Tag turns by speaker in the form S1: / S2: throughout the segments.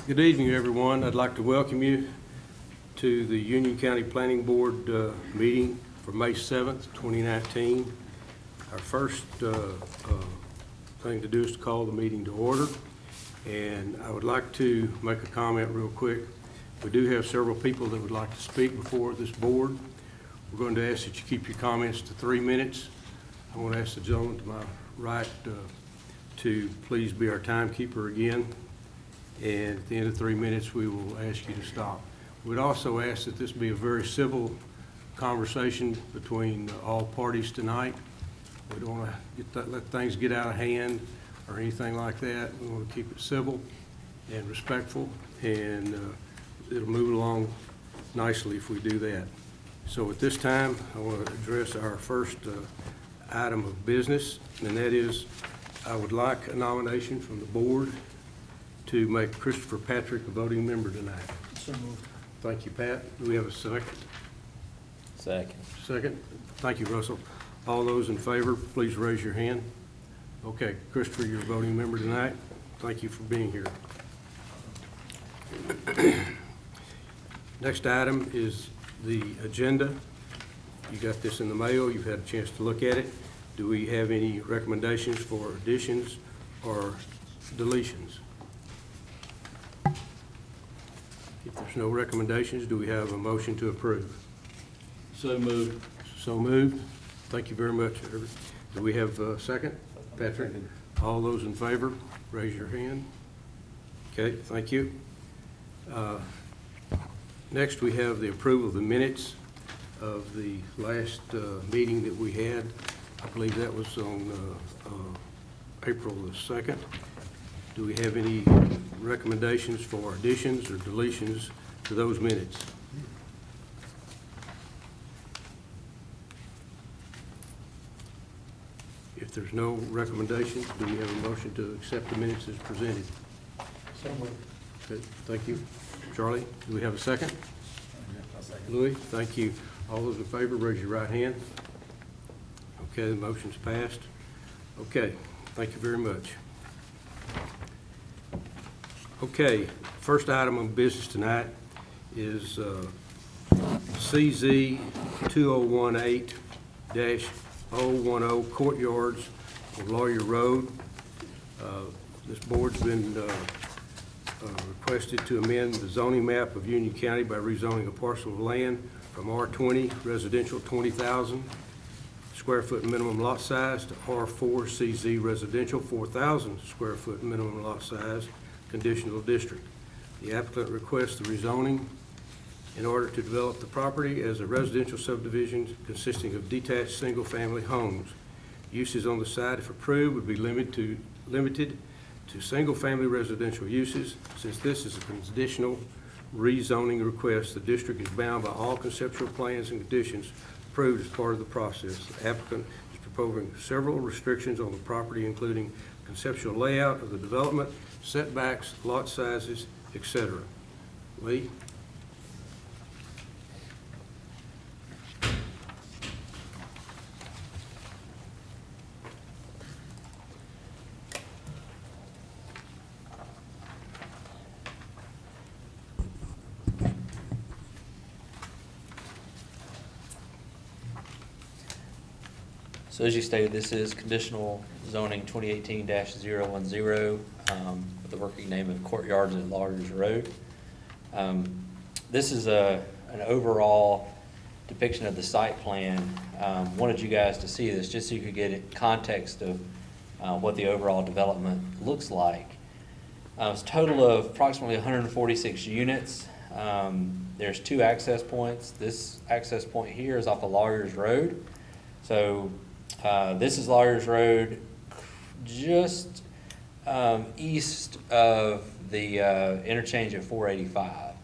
S1: Good evening, everyone. I'd like to welcome you to the Union County Planning Board meeting for May 7th, 2019. Our first thing to do is to call the meeting to order. And I would like to make a comment real quick. We do have several people that would like to speak before this board. We're going to ask that you keep your comments to 3 minutes. I want to ask the gentleman to my right to please be our timekeeper again. And at the end of 3 minutes, we will ask you to stop. We'd also ask that this be a very civil conversation between all parties tonight. We don't want to let things get out of hand or anything like that. We want to keep it civil and respectful, and it'll move along nicely if we do that. So at this time, I want to address our first item of business, and that is I would like a nomination from the board to make Christopher Patrick a voting member tonight.
S2: So moved.
S1: Thank you, Pat. Do we have a second?
S3: Second.
S1: Second. Thank you, Russell. All those in favor, please raise your hand. Okay, Christopher, you're a voting member tonight. Thank you for being here. Next item is the agenda. You got this in the mail. You've had a chance to look at it. Do we have any recommendations for additions or deletions? If there's no recommendations, do we have a motion to approve?
S2: So moved.
S1: So moved. Thank you very much. Do we have a second? Patrick? All those in favor, raise your hand. Okay, thank you. Next, we have the approval of the minutes of the last meeting that we had. I believe that was on April the 2nd. Do we have any recommendations for additions or deletions to those minutes? If there's no recommendations, do we have a motion to accept the minutes as presented?
S2: So moved.
S1: Okay, thank you. Charlie, do we have a second?
S2: I'll second.
S1: Louis, thank you. All those in favor, raise your right hand. Okay, the motion's passed. Okay, thank you very much. Okay, first item of business tonight is CZ 2018-010 Courtyards on Lawyer Road. This board's been requested to amend the zoning map of Union County by rezoning a parcel of land from R20 residential 20,000 square foot minimum lot size to R4 CZ residential 4,000 square foot minimum lot size conditional district. The applicant requests the rezoning in order to develop the property as a residential subdivision consisting of detached single-family homes. Uses on the site, if approved, would be limited to single-family residential uses. Since this is a conditional rezoning request, the district is bound by all conceptual plans and conditions approved as part of the process. The applicant is proposing several restrictions on the property, including conceptual layout of the development, setbacks, lot sizes, etc. Lee?
S3: So as you stated, this is conditional zoning 2018-010 with the working name of Courtyards at Lawyers Road. This is an overall depiction of the site plan. Wanted you guys to see this just so you could get a context of what the overall development looks like. It's a total of approximately 146 units. There's 2 access points. This access point here is off of Lawyers Road. So this is Lawyers Road, just east of the interchange at 485.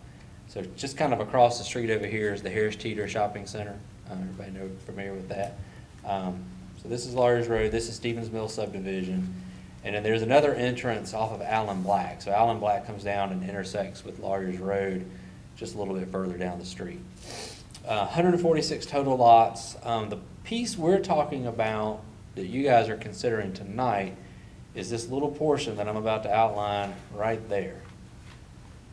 S3: So just kind of across the street over here is the Harris Teeter Shopping Center. Everybody familiar with that? So this is Lawyers Road. This is Stevens Mill subdivision. And then there's another entrance off of Allen Black. So Allen Black comes down and intersects with Lawyers Road just a little bit further down the street. 146 total lots. The piece we're talking about that you guys are considering tonight is this little portion that I'm about to outline right there.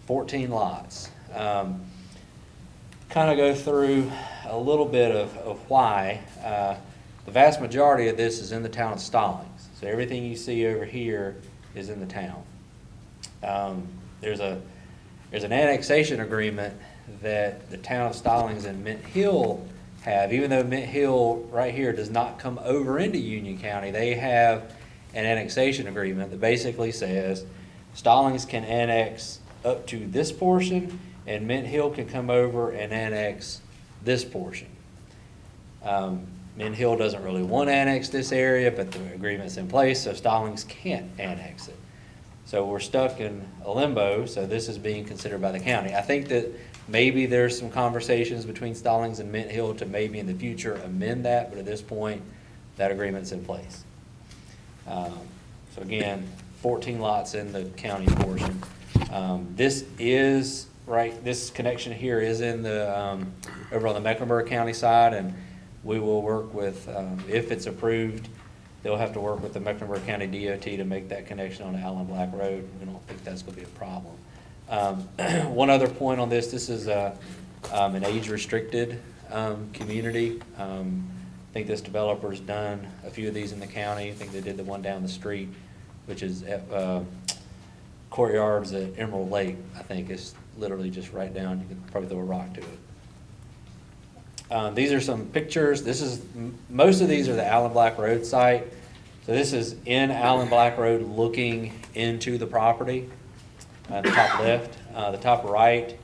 S3: 14 lots. Kind of go through a little bit of why. The vast majority of this is in the town of Stallings. So everything you see over here is in the town. There's an annexation agreement that the town of Stallings and Mint Hill have. Even though Mint Hill right here does not come over into Union County, they have an annexation agreement that basically says Stallings can annex up to this portion and Mint Hill can come over and annex this portion. Mint Hill doesn't really want to annex this area, but the agreement's in place, so Stallings can't annex it. So we're stuck in a limbo, so this is being considered by the county. I think that maybe there's some conversations between Stallings and Mint Hill to maybe in the future amend that, but at this point, that agreement's in place. So again, 14 lots in the county portion. This connection here is in the, over on the Mecklenburg County side, and we will work with, if it's approved, they'll have to work with the Mecklenburg County DOT to make that connection on Allen Black Road. We don't think that's gonna be a problem. One other point on this is an age-restricted community. I think this developer's done a few of these in the county. I think they did the one down the street, which is at Courtyards at Emerald Lake. I think it's literally just right down. You could probably throw a rock to it. These are some pictures. Most of these are the Allen Black Road site. So this is in Allen Black Road looking into the property. The top left. The top right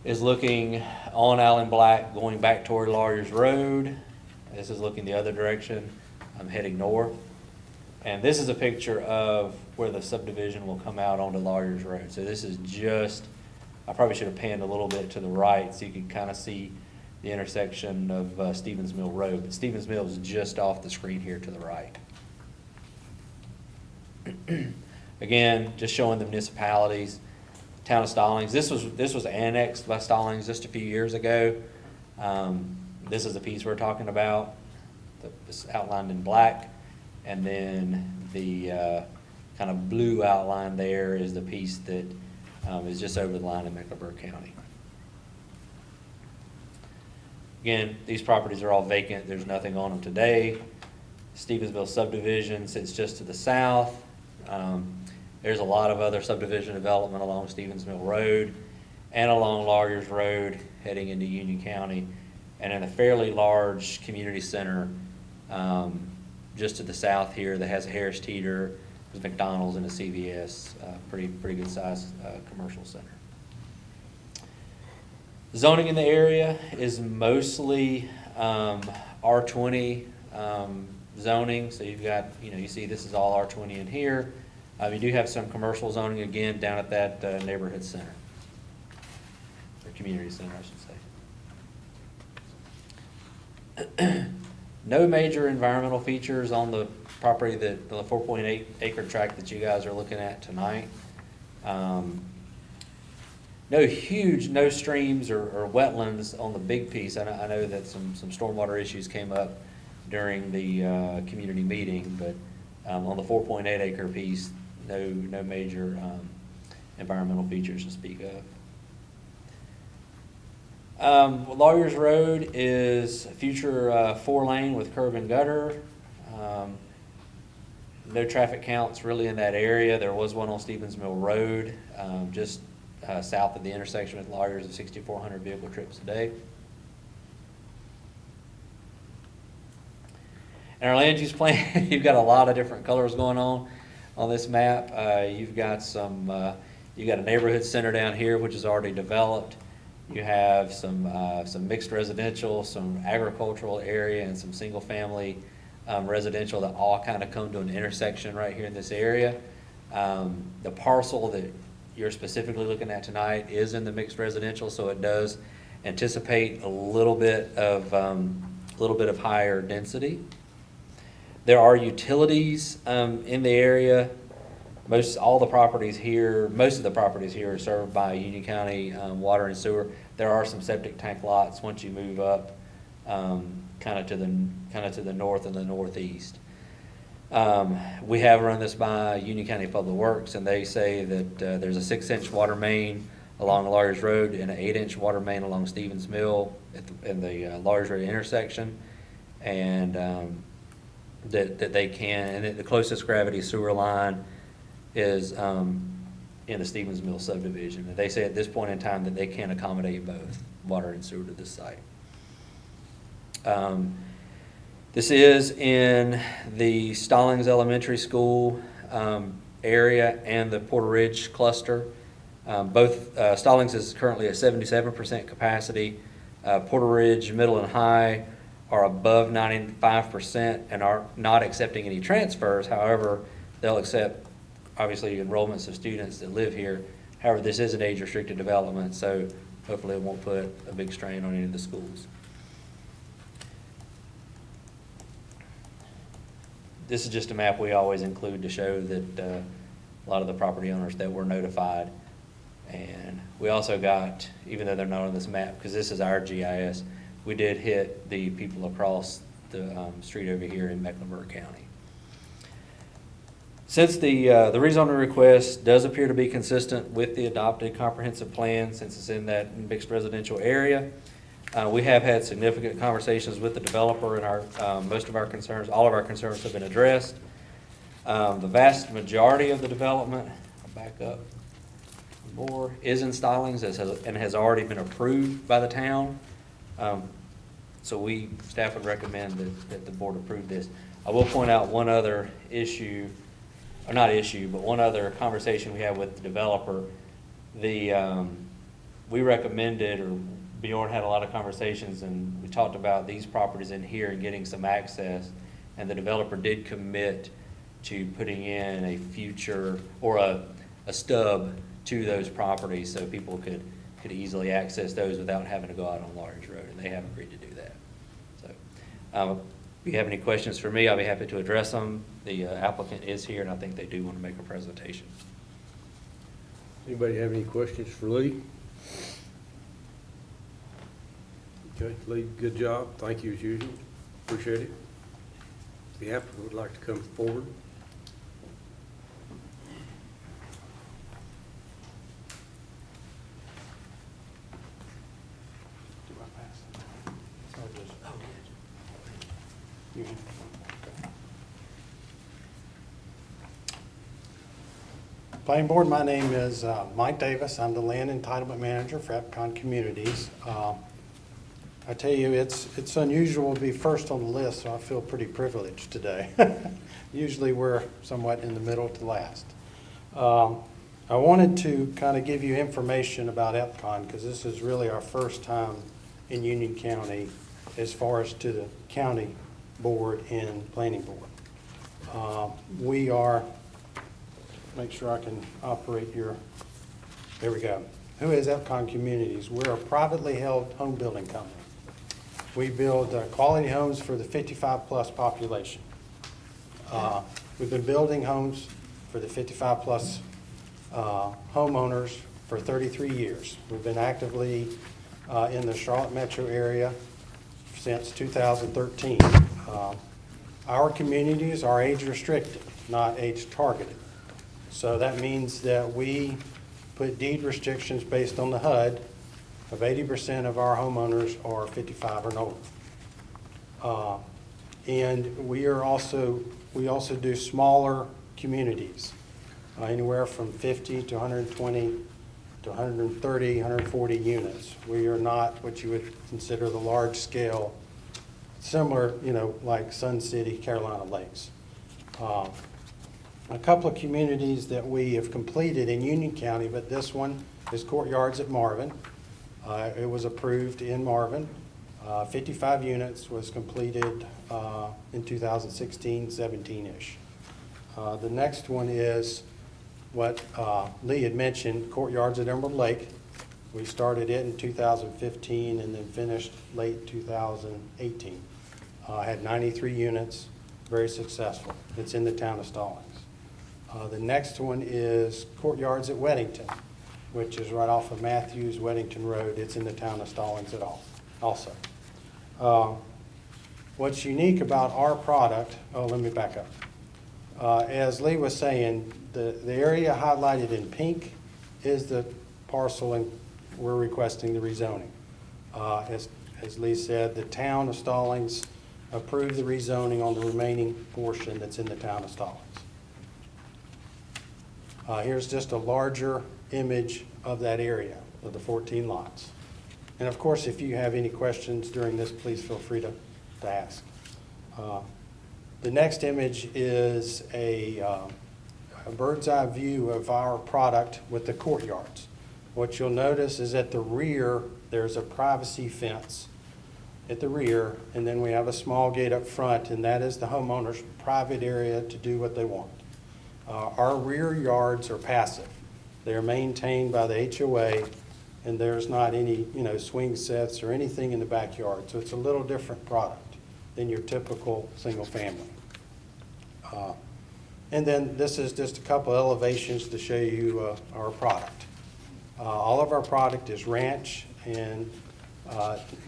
S3: is looking on Allen Black going back toward Lawyers Road. This is looking the other direction. I'm heading north. And this is a picture of where the subdivision will come out onto Lawyers Road. So this is just, I probably should have panned a little bit to the right so you can kind of see the intersection of Stevens Mill Road. But Stevens Mill is just off the screen here to the right. Again, just showing the municipalities. Town of Stallings. This was annexed by Stallings just a few years ago. This is the piece we're talking about. It's outlined in black. And then the kind of blue outline there is the piece that is just over the line in Mecklenburg County. Again, these properties are all vacant. There's nothing on them today. Stevensville subdivision sits just to the south. There's a lot of other subdivision development along Stevens Mill Road and along Lawyers Road heading into Union County, and in a fairly large community center just to the south here that has a Harris Teeter, there's McDonald's and a CVS, pretty good sized commercial center. Zoning in the area is mostly R20 zoning. So you've got, you see this is all R20 in here. You do have some commercial zoning again down at that neighborhood center, or community center, I should say. No major environmental features on the property the 4.8 acre tract that you guys are looking at tonight. No streams or wetlands on the big piece. I know that some stormwater issues came up during the community meeting, but on the 4.8 acre piece, no major environmental features to speak of. Lawyers Road is a future 4-lane with curb and gutter. No traffic counts really in that area. There was one on Stevens Mill Road, just south of the intersection with Lawyers of 6,400 vehicle trips a day. In our land use plan, you've got a lot of different colors going on this map. You've got a neighborhood center down here, which is already developed. You have some mixed residential, some agricultural area, and some single family residential that all kind of come to an intersection right here in this area. The parcel that you're specifically looking at tonight is in the mixed residential, so it does anticipate a little bit of higher density. There are utilities in the area. Most of the properties here are served by Union County water and sewer. There are some septic tank lots once you move up, kind of to the north and the northeast. We have run this by Union County Public Works, and they say that there's a 6-inch water main along Lawyers Road and an 8-inch water main along Stevens Mill in the Lawyers Road intersection, and that they can, and the closest gravity sewer line is in the Stevens Mill subdivision. And they say at this point in time that they can accommodate both water and sewer to this site. This is in the Stallings Elementary School area and the Porter Ridge cluster. Stallings is currently at 77% capacity. Porter Ridge Middle and High are above 95% and are not accepting any transfers. However, they'll accept, obviously, enrollments of students that live here. However, this is an age-restricted development, so hopefully it won't put a big strain on any of the schools. This is just a map we always include to show that a lot of the property owners that were notified. And we also got, even though they're not on this map, because this is our GIS, we did hit the people across the street over here in Mecklenburg County. Since the rezoning request does appear to be consistent with the adopted comprehensive plan, since it's in that mixed residential area, we have had significant conversations with the developer, and most of our concerns, all of our concerns have been addressed. The vast majority of the development, I'll back up more, is in Stallings and has already been approved by the town. So staff would recommend that the board approve this. I will point out one other issue, or not issue, but one other conversation we had with the developer. We recommended, or Bjorn had a lot of conversations, and we talked about these properties in here and getting some access, and the developer did commit to putting in a future, or a stub to those properties so people could easily access those without having to go out on Lawyers Road, and they have agreed to do that. So if you have any questions for me, I'll be happy to address them. The applicant is here, and I think they do want to make a presentation.
S1: Anybody have any questions for Lee? Okay, Lee, good job. Thank you as usual. Appreciate it. The applicant would like to come forward.
S4: Planning Board, my name is Mike Davis. I'm the Land Entitlement Manager for Epcon Communities. I tell you, it's unusual to be first on the list, so I feel pretty privileged today. Usually we're somewhat in the middle to last. I wanted to kind of give you information about Epcon because this is really our first time in Union County as far as to the county board and planning board. We are, make sure I can operate your, there we go. Who is Epcon Communities? We're a privately held home building company. We build quality homes for the 55-plus population. We've been building homes for the 55-plus homeowners for 33 years. We've been actively in the Charlotte metro area since 2013. Our communities are age restricted, not age targeted. So that means that we put deed restrictions based on the HUD of 80% of our homeowners are 55 and older. And we also do smaller communities, anywhere from 50 to 120 to 130, 140 units. We are not what you would consider the large scale, similar, like Sun City, Carolina Lakes. A couple of communities that we have completed in Union County, but this one is Courtyards at Marvin. It was approved in Marvin. 55 units was completed in 2016, 17-ish. The next one is what Lee had mentioned, Courtyards at Emerald Lake. We started it in 2015 and then finished late 2018. Had 93 units, very successful. It's in the town of Stallings. The next one is Courtyards at Wedington, which is right off of Matthews, Wedington Road. It's in the town of Stallings at all, also. What's unique about our product, let me back up. As Lee was saying, the area highlighted in pink is the parcel and we're requesting the rezoning. As Lee said, the town of Stallings approved the rezoning on the remaining portion that's in the town of Stallings. Here's just a larger image of that area, of the 14 lots. And of course, if you have any questions during this, please feel free to ask. The next image is a bird's eye view of our product with the courtyards. What you'll notice is at the rear, there's a privacy fence at the rear, and then we have a small gate up front, and that is the homeowner's private area to do what they want. Our rear yards are passive. They're maintained by the HOA, and there's not any, swing sets or anything in the backyard. So it's a little different product than your typical single family. And then this is just a couple elevations to show you our product. All of our product is ranch, and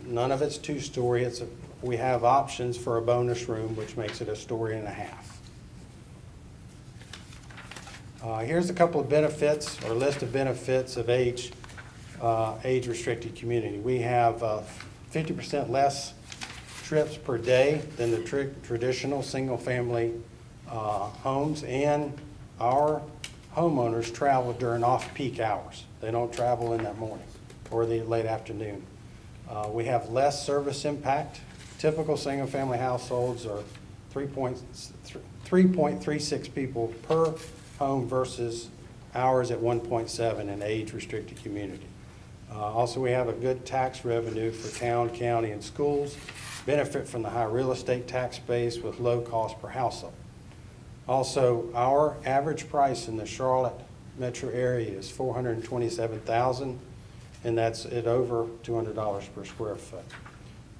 S4: none of it's two-story. We have options for a bonus room, which makes it a story and a half. Here's a couple of benefits, or list of benefits of age-restricted community. We have 50% less trips per day than the traditional single-family homes, and our homeowners travel during off-peak hours. They don't travel in that morning or the late afternoon. We have less service impact. Typical single-family households are 3.36 people per home versus ours at 1.7 in age-restricted community. Also, we have a good tax revenue for town, county, and schools, benefit from the high real estate tax base with low cost per household. Also, our average price in the Charlotte metro area is $427,000, and that's at over $200 per square foot.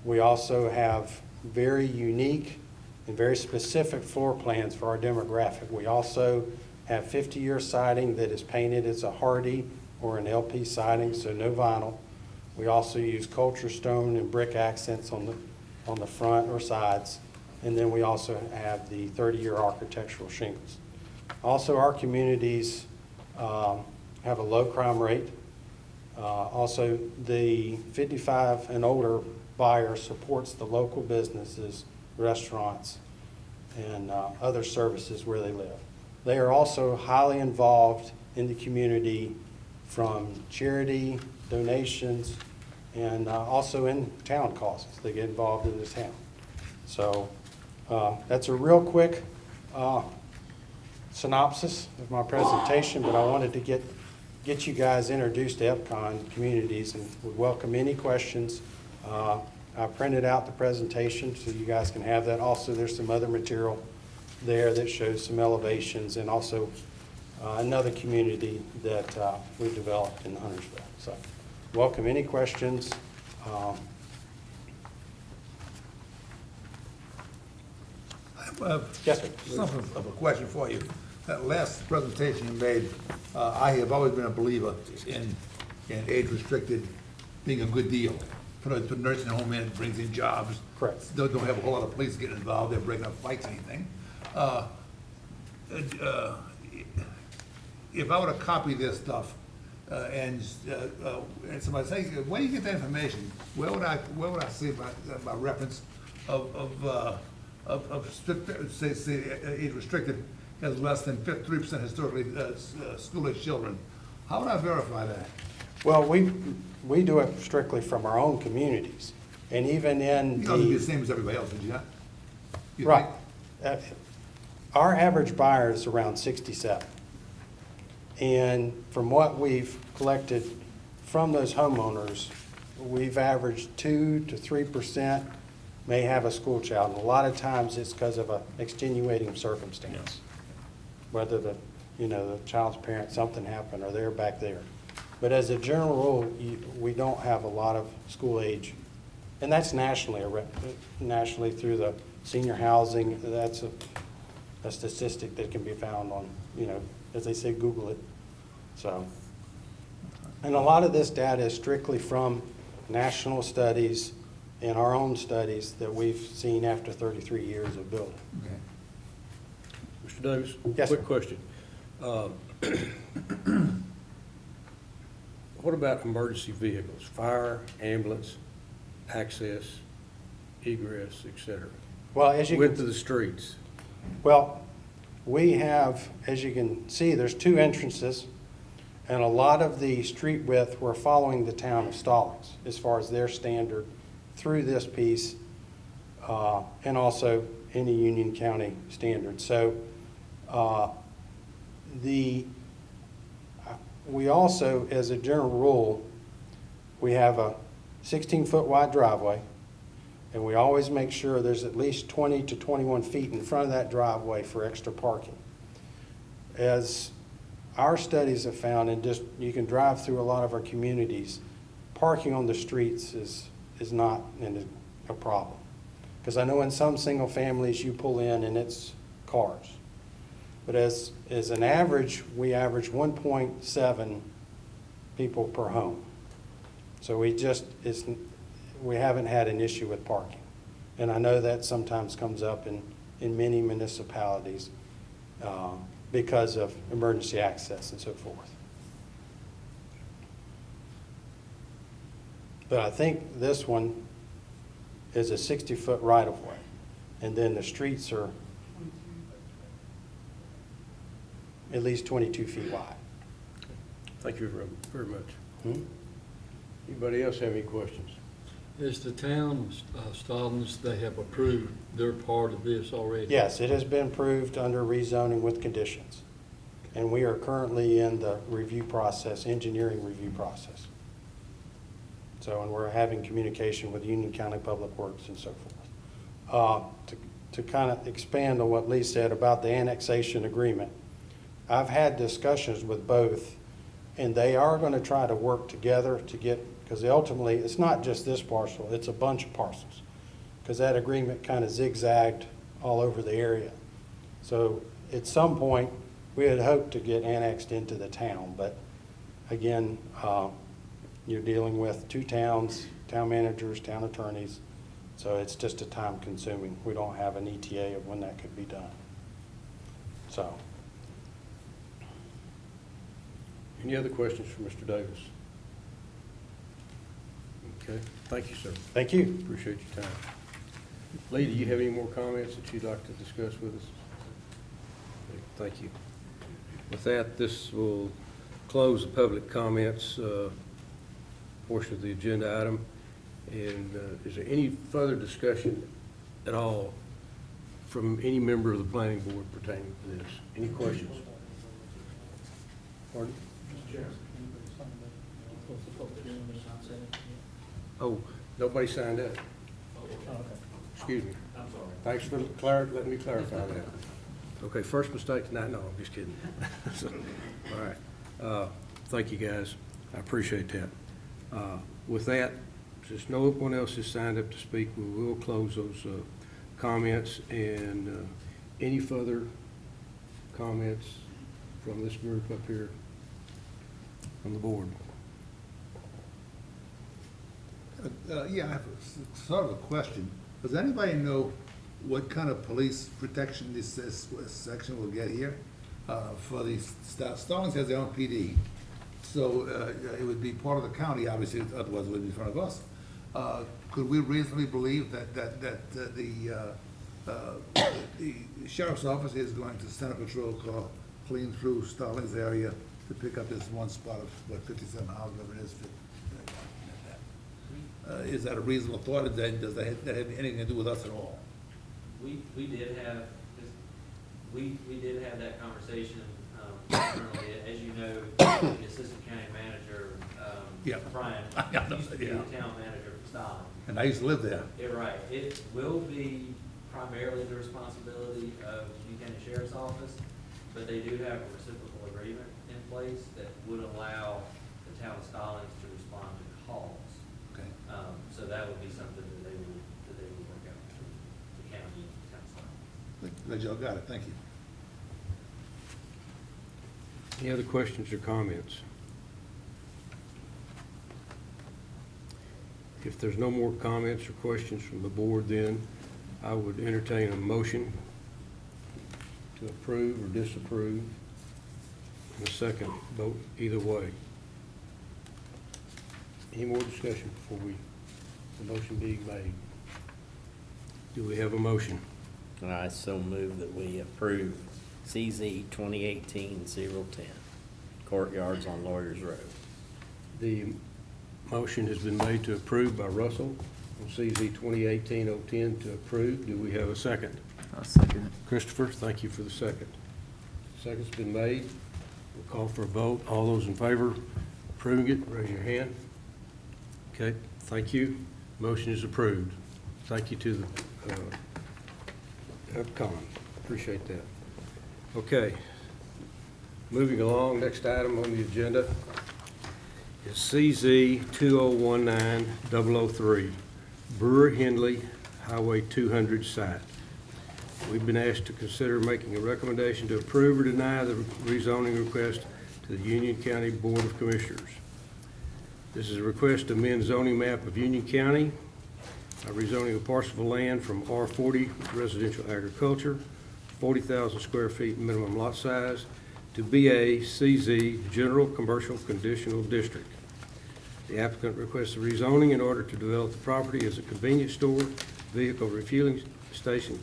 S4: We also have very unique and very specific floor plans for our demographic. We also have 50-year siding that is painted as a hardy or an LP siding, so no vinyl. We also use culture stone and brick accents on the front or sides. And then we also have the 30-year architectural shingles. Also, our communities have a low crime rate. Also, the 55 and older buyer supports the local businesses, restaurants, and other services where they live. They are also highly involved in the community from charity, donations, and also in town causes. They get involved in the town. So that's a real quick synopsis of my presentation, but I wanted to get you guys introduced to Epcon communities, and would welcome any questions. I printed out the presentation so you guys can have that. Also, there's some other material there that shows some elevations, and also another community that we've developed in Huntersville. So welcome any questions. Yes, sir.
S5: Something of a question for you. That last presentation you made, I have always been a believer in age-restricted being a good deal. Put a nursing home in, it brings in jobs.
S4: Correct.
S5: Don't have a whole lot of police getting involved, they're breaking up fights or anything. If I were to copy this stuff, and somebody says, where do you get that information? Where would I see my reference of strict, say age restricted has less than 3% historically school-age children? How would I verify that?
S4: Well, we do it strictly from our own communities, and even in
S5: You ought to be the same as everybody else, would you not? You
S4: right.
S5: think?
S4: Our average buyer is around 67. And from what we've collected from those homeowners, we've averaged 2 to 3% may have a school child. And a lot of times it's because of an extenuating circumstance. Whether the child's parent, something happened, or they're back there. But as a general rule, we don't have a lot of school age. And that's nationally through the senior housing. That's a statistic that can be found on, as they say, Google it. So, and a lot of this data is strictly from national studies and our own studies that we've seen after 33 years of building.
S5: Okay.
S1: Mr. Mr. Davis?
S4: Yes, sir.
S1: Quick question. What about emergency vehicles, fire, ambulance, access, egress, et cetera?
S4: Well, as you
S1: Width
S4: can,
S1: of the streets?
S4: well, we have, as you can see, there's 2 entrances, and a lot of the street width, we're following the town of Stallings as far as their standard through this piece, and also any Union County standard. So we also, as a general rule, we have a 16-foot wide driveway, and we always make sure there's at least 20 to 21 feet in front of that driveway for extra parking. As our studies have found, and just, you can drive through a lot of our communities, parking on the streets is not a problem. Because I know in some single families, you pull in and it's cars. But as an average, we average 1.7 people per home. So we haven't had an issue with parking. And I know that sometimes comes up in many municipalities because of emergency access and so forth. But I think this one is a 60-foot right-of-way. And then the streets are at least 22 feet wide.
S1: Thank you very much.
S4: Hmm?
S1: Anybody else have any questions?
S2: Is the town of Stallings, they have approved their part of this already?
S4: Yes, it has been approved under rezoning with conditions. And we are currently in the review process, engineering review process. So, and we're having communication with Union County Public Works and so forth. To kind of expand on what Lee said about the annexation agreement, I've had discussions with both, and they are going to try to work together to get, because ultimately, it's not just this parcel, it's a bunch of parcels, because that agreement kind of zigzagged all over the area. So at some point, we had hoped to get annexed into the town, but again, you're dealing with 2 towns, town managers, town attorneys, so it's just a time consuming. We don't have an ETA of when that could be done. So.
S1: Any other questions for Mr. Davis? Okay, thank you, sir.
S4: Thank you.
S1: Appreciate your time. Lee, do you have any more comments that you'd like to discuss with us? Thank you. With that, this will close the public comments portion of the agenda item. And is there any further discussion at all from any member of the planning board pertaining to this? Any questions? Pardon? Oh, nobody signed up. Excuse me. I'm sorry. Thanks for letting me clarify that. Okay, first mistake tonight. No, I'm just kidding. So, all right. Thank you, guys. I appreciate that. With that, since no one else has signed up to speak, we will close those comments. And any further comments from this group up here on the board?
S5: Yeah, I have sort of a question. Does anybody know what kind of police protection this section will get here? For these, Stallings has their own PD, so it would be part of the county, obviously, otherwise it would be in front of us. Could we reasonably believe that the sheriff's office is going to send a patrol car clean through Stallings area to pick up this one spot of, what, 57 houses, whatever it is? Is that a reasonable thought? Does that have anything to do with us at all?
S3: We did have that conversation internally. As you know, the assistant county manager,
S5: Yeah.
S3: Brian,
S5: Yeah,
S3: used to be the
S5: yeah.
S3: town manager for Stallings.
S5: And I used to live there.
S3: Yeah, right. It will be primarily the responsibility of the County Sheriff's Office, but they do have a reciprocal agreement in place that would allow the town of Stallings to respond to calls.
S5: Okay.
S3: So that would be something that they would work out through the county and town Stallings.
S5: Glad y'all got it. Thank you.
S1: Any other questions or comments? If there's no more comments or questions from the board, then I would entertain a motion to approve or disapprove. And a second vote either way. Any more discussion before the motion being made? Do we have a motion?
S6: I so move that we approve CZ 2018-010, Courtyards on Lawyers Road.
S1: The motion has been made to approve by Russell on CZ 2018-010 to approve. Do we have a second?
S7: I'll second it.
S1: Christopher, thank you for the second. Second's been made. We'll call for a vote. All those in favor of approving it, raise your hand. Okay, thank you. Motion is approved. Thank you to the Epcon. Appreciate that. Okay. Moving along, next item on the agenda is CZ 2019-003, Brewer Henley Highway 200 site. We've been asked to consider making a recommendation to approve or deny the rezoning request to the Union County Board of Commissioners. This is a request to amend zoning map of Union County, rezoning a parcel of land from R40 residential agriculture, 40,000 square feet minimum lot size, to BA CZ General Commercial Conditional District. The applicant requests a rezoning in order to develop the property as a convenience store, vehicle refueling station.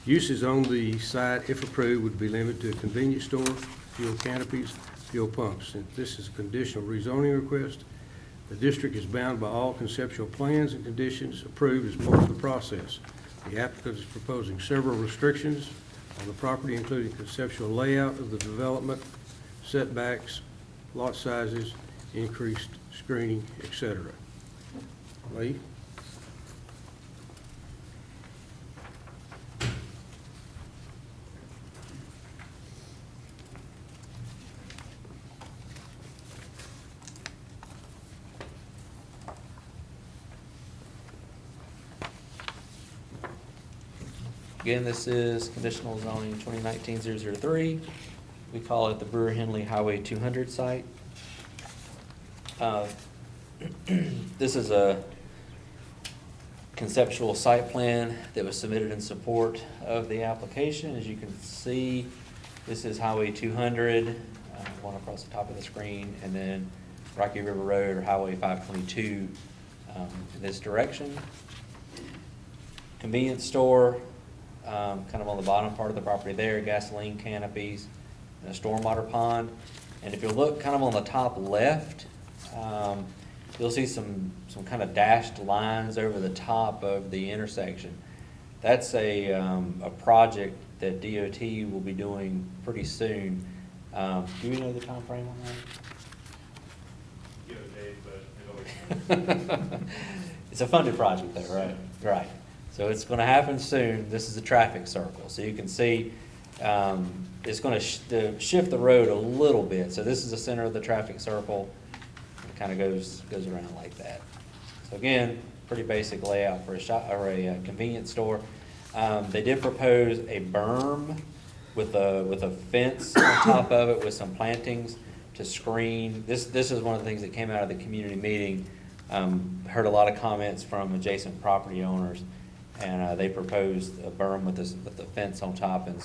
S1: Uses on the site, if approved, would be limited to a convenience store, fuel canopies, fuel pumps. Since this is a conditional rezoning request, the district is bound by all conceptual plans and conditions approved as part of the process. The applicant is proposing several restrictions on the property, including conceptual layout of the development, setbacks, lot sizes, increased screening, etc. Lee?
S3: Again, this is conditional zoning 2019-003. We call it the Brewer Henley Highway 200 site. This is a conceptual site plan that was submitted in support of the application. As you can see, this is Highway 200, one across the top of the screen, and then Rocky River Road or Highway 522 in this direction. Convenience store, kind of on the bottom part of the property there, gasoline canopies, and a stormwater pond. And if you look kind of on the top left, you'll see some kind of dashed lines over the top of the intersection. That's a project that DOT will be doing pretty soon. Do you know the time frame on that? It's a funded project though, right? Right. So it's going to happen soon. This is a traffic circle. So you can see it's going to shift the road a little bit. So this is the center of the traffic circle. It kind of goes around like that. So again, pretty basic layout for a shop or a convenience store. They did propose a berm with a fence on top of it with some plantings to screen. This is one of the things that came out of the community meeting. Heard a lot of comments from adjacent property owners, and they proposed a berm with the fence on top and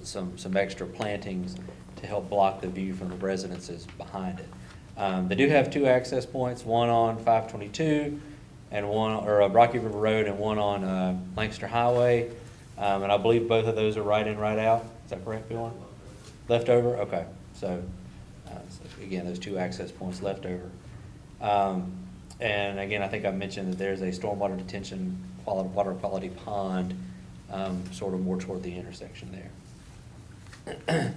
S3: some extra plantings to help block the view from the residences behind it. They do have two access points, one on 522 and one, or Rocky River Road, and one on Lancaster Highway. And I believe both of those are right in, right out. Is that correct, Bill? Left over? Okay. So again, those two access points left over. And again, I think I mentioned that there's a stormwater detention water quality pond sort of more toward the intersection there.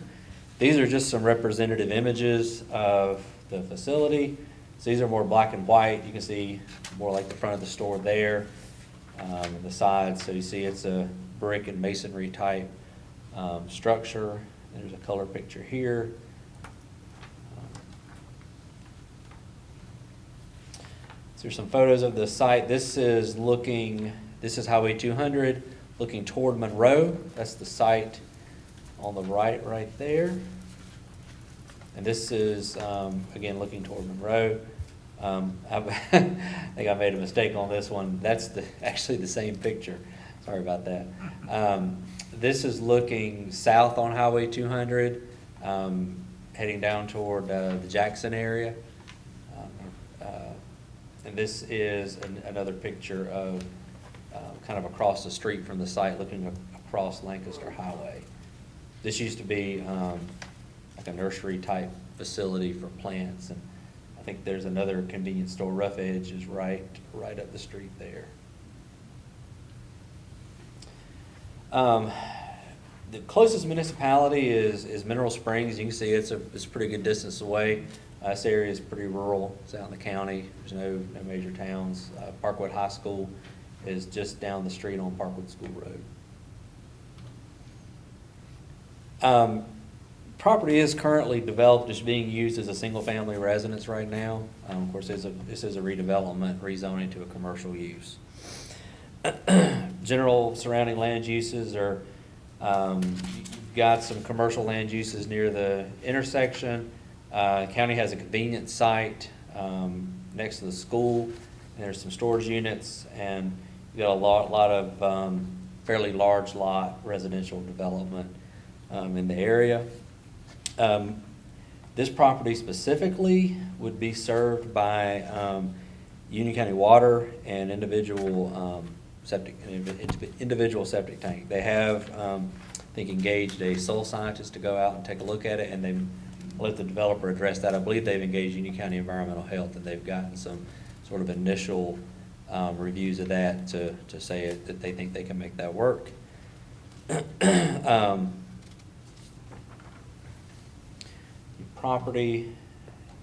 S3: These are just some representative images of the facility. So these are more black and white. You can see more like the front of the store there, and the sides. So you see it's a brick and masonry type structure. There's a color picture here. So there's some photos of the site. This is Highway 200 looking toward Monroe. That's the site on the right there. And this is, again, looking toward Monroe. I think I made a mistake on this one. That's actually the same picture. Sorry about that. This is looking south on Highway 200, heading down toward the Jackson area. And this is another picture of kind of across the street from the site, looking across Lancaster Highway. This used to be like a nursery type facility for plants, and I think there's another convenience store. Rough Edge is right up the street there. The closest municipality is Mineral Springs. You can see it's a pretty good distance away. This area is pretty rural. It's out in the county. There's no major towns. Parkwood High School is just down the street on Parkwood School Road. Property is currently developed, is being used as a single-family residence right now. Of course, this is a redevelopment, rezoning to a commercial use. General surrounding land uses are, you've got some commercial land uses near the intersection. County has a convenience site next to the school, and there's some storage units, and you got a lot of fairly large lot residential development in the area. This property specifically would be served by Union County Water and individual septic tank. They have, I think, engaged a soil scientist to go out and take a look at it, and they've let the developer address that. I believe they've engaged Union County Environmental Health, and they've gotten some sort of initial reviews of that to say that they think they can make that work. Property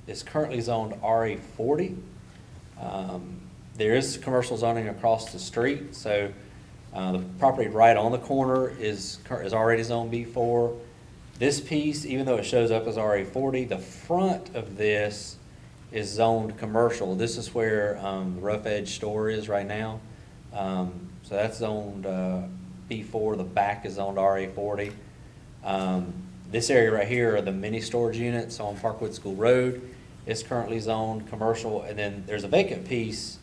S3: is currently zoned RA40. There is commercial zoning across the street, so the property right on the corner is already zoned B4. This piece, even though it shows up as RA40, the front of this is zoned commercial. This is where the Rough Edge store is right now. So that's zoned B4. The back is zoned RA40. This area right here are the mini storage units on Parkwood School Road. It's currently zoned commercial, and then there's a vacant piece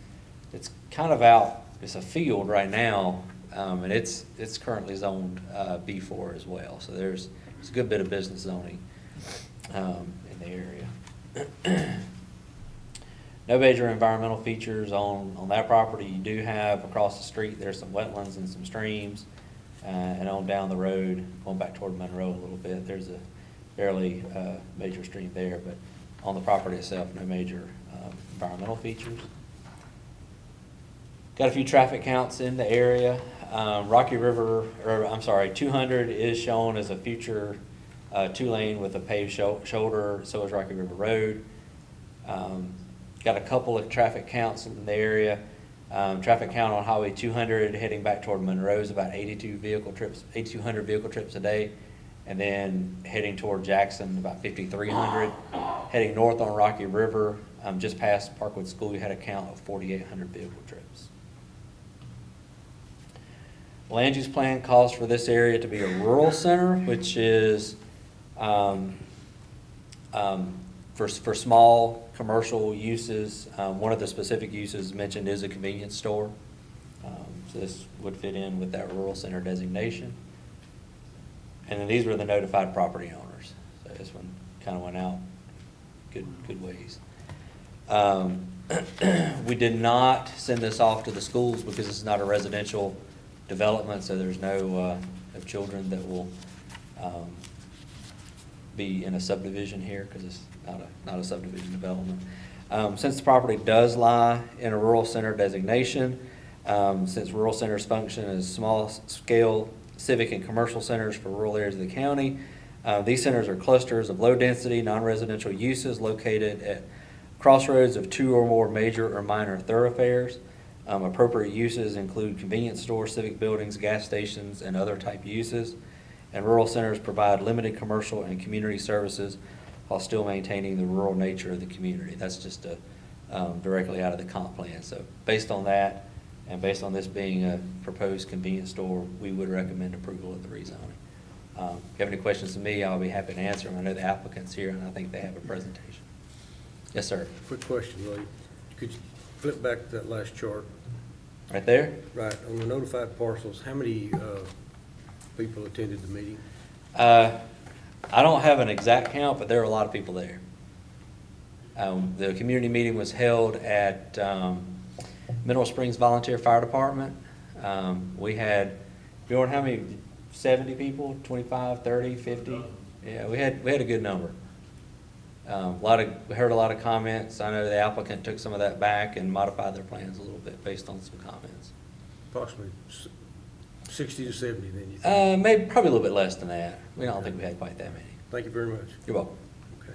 S3: that's kind of out. It's a field right now, and it's currently zoned B4 as well. So there's a good bit of business zoning in the area. No major environmental features on that property. You do have across the street, there's some wetlands and some streams. And on down the road, going back toward Monroe a little bit, there's a fairly major stream there, but on the property itself, no major environmental features. Got a few traffic counts in the area. 200 is shown as a future 2-lane with a paved shoulder, so is Rocky River Road. Got a couple of traffic counts in the area. Traffic count on Highway 200 heading back toward Monroe is about 8,200 vehicle trips a day. And then heading toward Jackson, about 5,300. Heading north on Rocky River, just past Parkwood School, we had a count of 4,800 vehicle trips. The land use plan calls for this area to be a rural center, which is for small commercial uses. One of the specific uses mentioned is a convenience store. So this would fit in with that rural center designation. And then these were the notified property owners. So this one kind of went out good ways. We did not send this off to the schools because this is not a residential development, so there's no children that will be in a subdivision here because it's not a subdivision development. Since the property does lie in a rural center designation, since rural centers function as small-scale civic and commercial centers for rural areas of the county, these centers are clusters of low-density, non-residential uses located at crossroads of 2 or more major or minor thoroughfares. Appropriate uses include convenience stores, civic buildings, gas stations, and other type uses. And rural centers provide limited commercial and community services while still maintaining the rural nature of the community. That's just directly out of the comp plan. So based on that, and based on this being a proposed convenience store, we would recommend approval of the rezoning. If you have any questions to me, I'll be happy to answer them. I know the applicant's here, and I think they have a presentation. Yes, sir.
S1: Quick question, Lee. Could you flip back to that last chart?
S3: Right there?
S1: Right, on the notified parcels, how many people attended the meeting?
S3: I don't have an exact count, but there were a lot of people there. The community meeting was held at Mineral Springs Volunteer Fire Department. We had, you know how many, 70 people, 25, 30, 50? Yeah, we had a good number. We heard a lot of comments. I know the applicant took some of that back and modified their plans a little bit based on some comments.
S1: Approximately 60 to 70 then, you think?
S3: Maybe, probably a little bit less than that. We don't think we had quite that many.
S1: Thank you very much.
S3: You're welcome.
S1: Okay.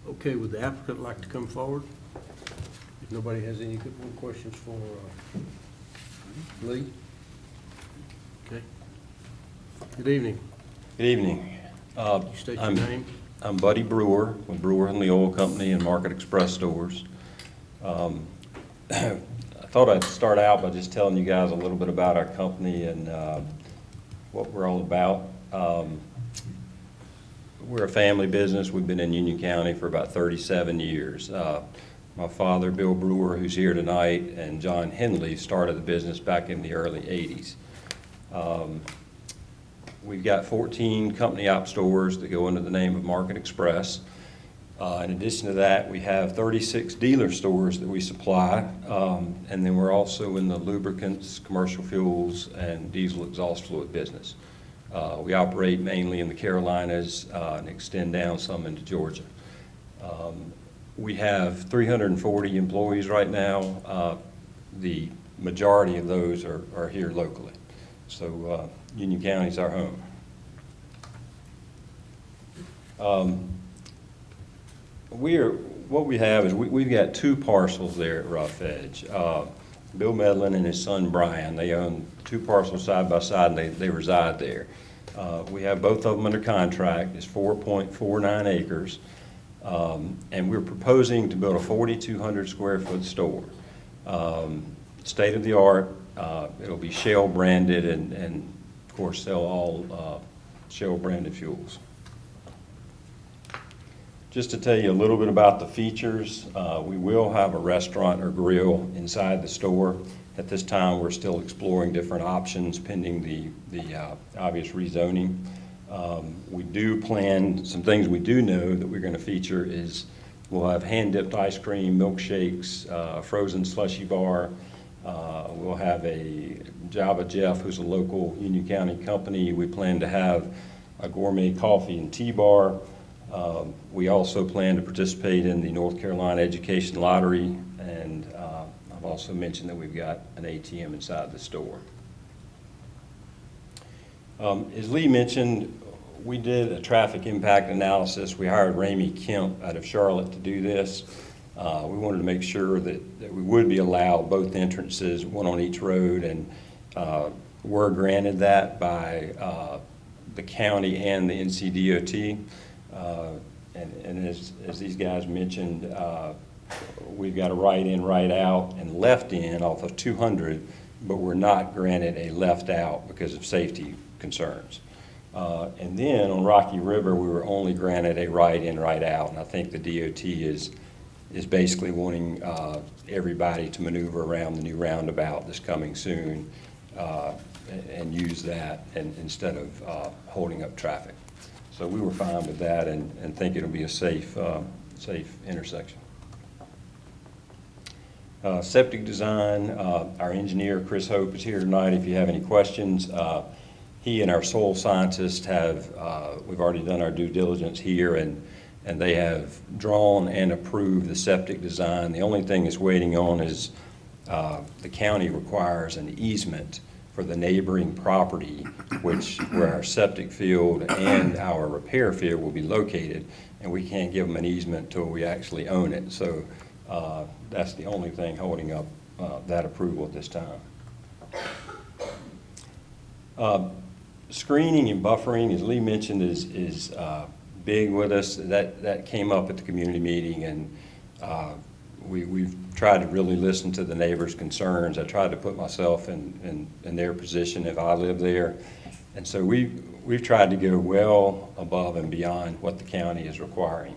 S1: Okay, would the applicant like to come forward? If nobody has any good questions for Lee? Okay. Good evening.
S7: Good evening.
S1: You state your name.
S7: I'm Buddy Brewer with Brewer and the Oil Company and Market Express Stores. I thought I'd start out by just telling you guys a little bit about our company and what we're all about. We're a family business. We've been in Union County for about 37 years. My father, Bill Brewer, who's here tonight, and John Henley started the business back in the early 80s. We've got 14 company op stores that go under the name of Market Express. In addition to that, we have 36 dealer stores that we supply, and then we're also in the lubricants, commercial fuels, and diesel exhaust fluid business. We operate mainly in the Carolinas and extend down some into Georgia. We have 340 employees right now. The majority of those are here locally. So Union County is our home. What we have is we've got two parcels there at Rough Edge. Bill Medlin and his son Brian, they own two parcels side by side, and they reside there. We have both of them under contract. It's 4.49 acres, and we're proposing to build a 4,200 square foot store. State of the art. It'll be Shell branded and of course sell all Shell branded fuels. Just to tell you a little bit about the features, we will have a restaurant or grill inside the store. At this time, we're still exploring different options pending the obvious rezoning. We do plan, some things we do know that we're going to feature is we'll have hand-dipped ice cream, milkshakes, frozen slushy bar. We'll have a Java Jeff, who's a local Union County company. We plan to have a gourmet coffee and tea bar. We also plan to participate in the North Carolina Education Lottery, and I've also mentioned that we've got an ATM inside the store. As Lee mentioned, we did a traffic impact analysis. We hired Ramey Kemp out of Charlotte to do this. We wanted to make sure that we would be allowed both entrances, one on each road, and were granted that by the county and the NCDOT. And as these guys mentioned, we've got a right in, right out, and left in off of 200, but we're not granted a left out because of safety concerns. And then on Rocky River, we were only granted a right in, right out, and I think the DOT is basically wanting everybody to maneuver around the new roundabout that's coming soon and use that instead of holding up traffic. So we were fine with that and think it'll be a safe intersection. Septic Design, our engineer, Chris Hope, is here tonight if you have any questions. He and our soil scientist we've already done our due diligence here, and they have drawn and approved the septic design. The only thing that's waiting on is the county requires an easement for the neighboring property, where our septic field and our repair field will be located, and we can't give them an easement until we actually own it. So that's the only thing holding up that approval at this time. Screening and buffering, as Lee mentioned, is big with us. That came up at the community meeting, and we've tried to really listen to the neighbors' concerns. I tried to put myself in their position if I lived there. And so we've tried to go well above and beyond what the county is requiring.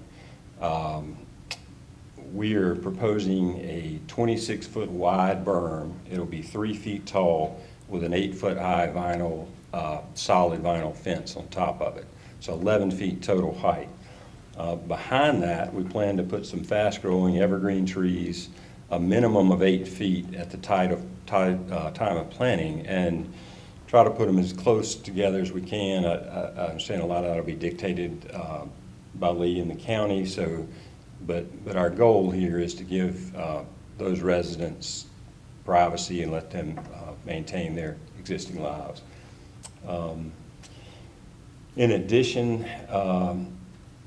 S7: we are proposing a 26-foot wide berm. It'll be 3 feet tall with an 8-foot high vinyl, solid vinyl fence on top of it. So 11 feet total height. Behind that, we plan to put some fast-growing evergreen trees, a minimum of 8 feet at the time of planting, and try to put them as close together as we can. I understand a lot of that will be dictated by Lee and the county, so, but our goal here is to give those residents privacy and let them maintain their existing lives. In addition,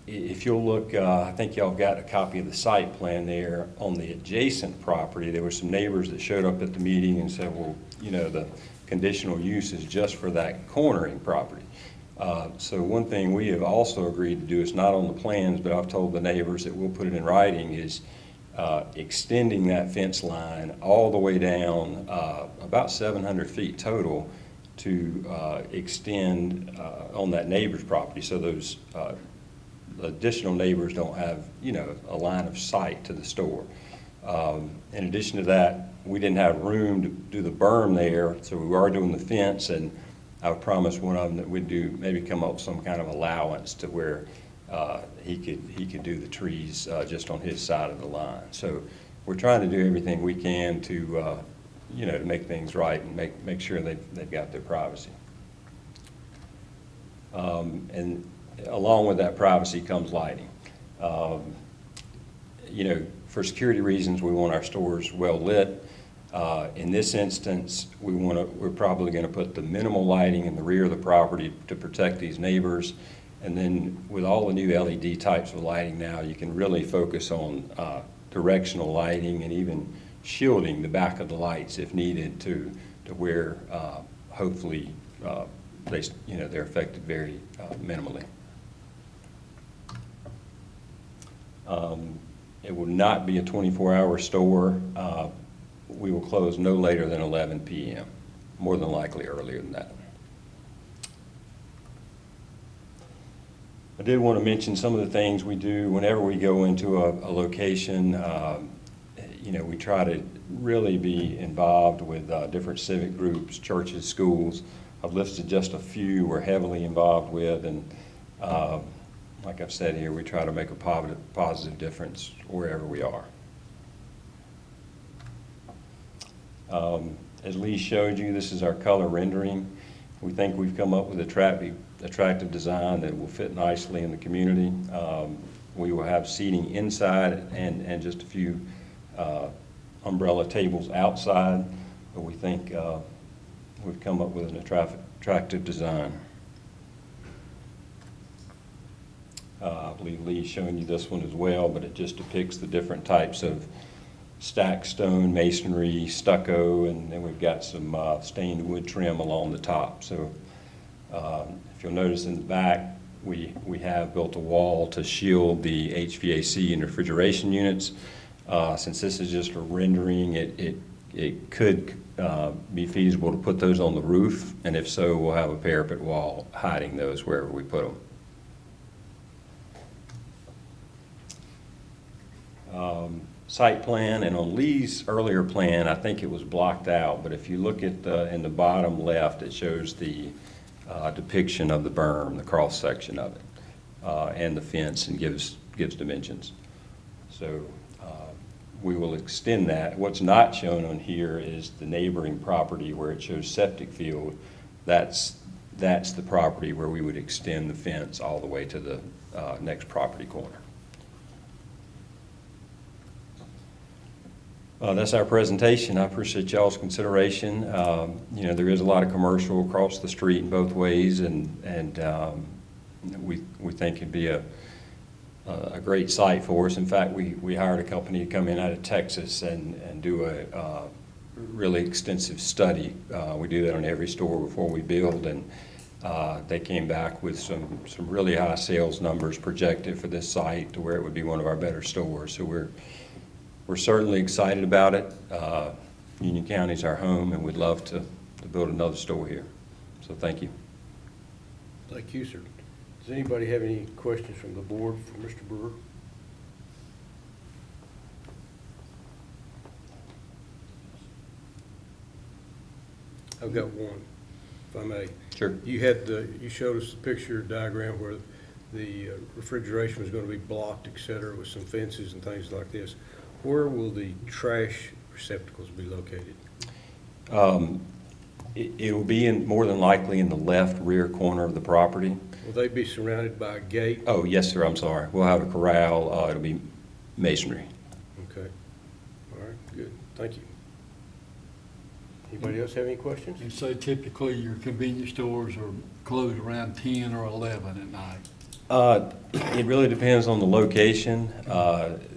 S7: if you'll look, I think y'all got a copy of the site plan there. On the adjacent property, there were some neighbors that showed up at the meeting and said, well, you know, the conditional use is just for that cornering property. So one thing we have also agreed to do, is not on the plans, but I've told the neighbors that we'll put it in writing, is extending that fence line all the way down, about 700 feet total, to extend on that neighbor's property, so those additional neighbors don't have, you know, a line of sight to the store. In addition to that, we didn't have room to do the berm there, so we are doing the fence, and I would promise one of them that we'd do, maybe come up with some kind of allowance to where he could do the trees just on his side of the line. So we're trying to do everything we can to, you know, to make things right and make sure they've got their privacy. And along with that privacy comes lighting. You know, for security reasons, we want our stores well lit. In this instance, we're probably going to put the minimal lighting in the rear of the property to protect these neighbors. And then with all the new LED types of lighting now, you can really focus on directional lighting and even shielding the back of the lights if needed to where hopefully they're affected very minimally. It will not be a 24-hour store. We will close no later than 11 p.m., more than likely earlier than that. I did want to mention some of the things we do whenever we go into a location. You know, we try to really be involved with different civic groups, churches, schools. I've listed just a few we're heavily involved with, and like I've said here, we try to make a positive difference wherever we are. As Lee showed you, this is our color rendering. We think we've come up with attractive design that will fit nicely in the community. We will have seating inside and just a few umbrella tables outside, but we think we've come up with an attractive design. I believe Lee's showing you this one as well, but it just depicts the different types of stacked stone, masonry, stucco, and then we've got some stained wood trim along the top. So if you'll notice in the back, we have built a wall to shield the HVAC and refrigeration units. Since this is just a rendering, it could be feasible to put those on the roof, and if so, we'll have a parapet wall hiding those wherever we put them. Site plan, and on Lee's earlier plan, I think it was blocked out, but if you look at in the bottom left, it shows the depiction of the berm, the cross section of it, and the fence, and gives dimensions. So we will extend that. What's not shown on here is the neighboring property where it shows septic field. That's the property where we would extend the fence all the way to the next property corner. That's our presentation. I appreciate y'all's consideration. You know, there is a lot of commercial across the street in both ways, and we think it'd be a great site for us. In fact, we hired a company to come in out of Texas and do a really extensive study. We do that on every store before we build, and they came back with some really high sales numbers projected for this site to where it would be one of our better stores. So we're certainly excited about it. Union County's our home, and we'd love to build another store here. So thank you.
S1: Thank you, sir. Does anybody have any questions from the board for Mr. Brewer? I've got one, if I may.
S7: Sure.
S1: You showed us the picture diagram where the refrigeration was going to be blocked, et cetera, with some fences and things like this. Where will the trash receptacles be located?
S7: It'll be more than likely in the left rear corner of the property.
S1: Will they be surrounded by a gate?
S7: Oh, yes, sir, I'm sorry. We'll have a corral. It'll be masonry.
S1: Okay. All right, good. Thank you. Anybody else have any questions?
S2: And so typically your convenience stores are closed around 10 or 11 at night.
S7: It really depends on the location.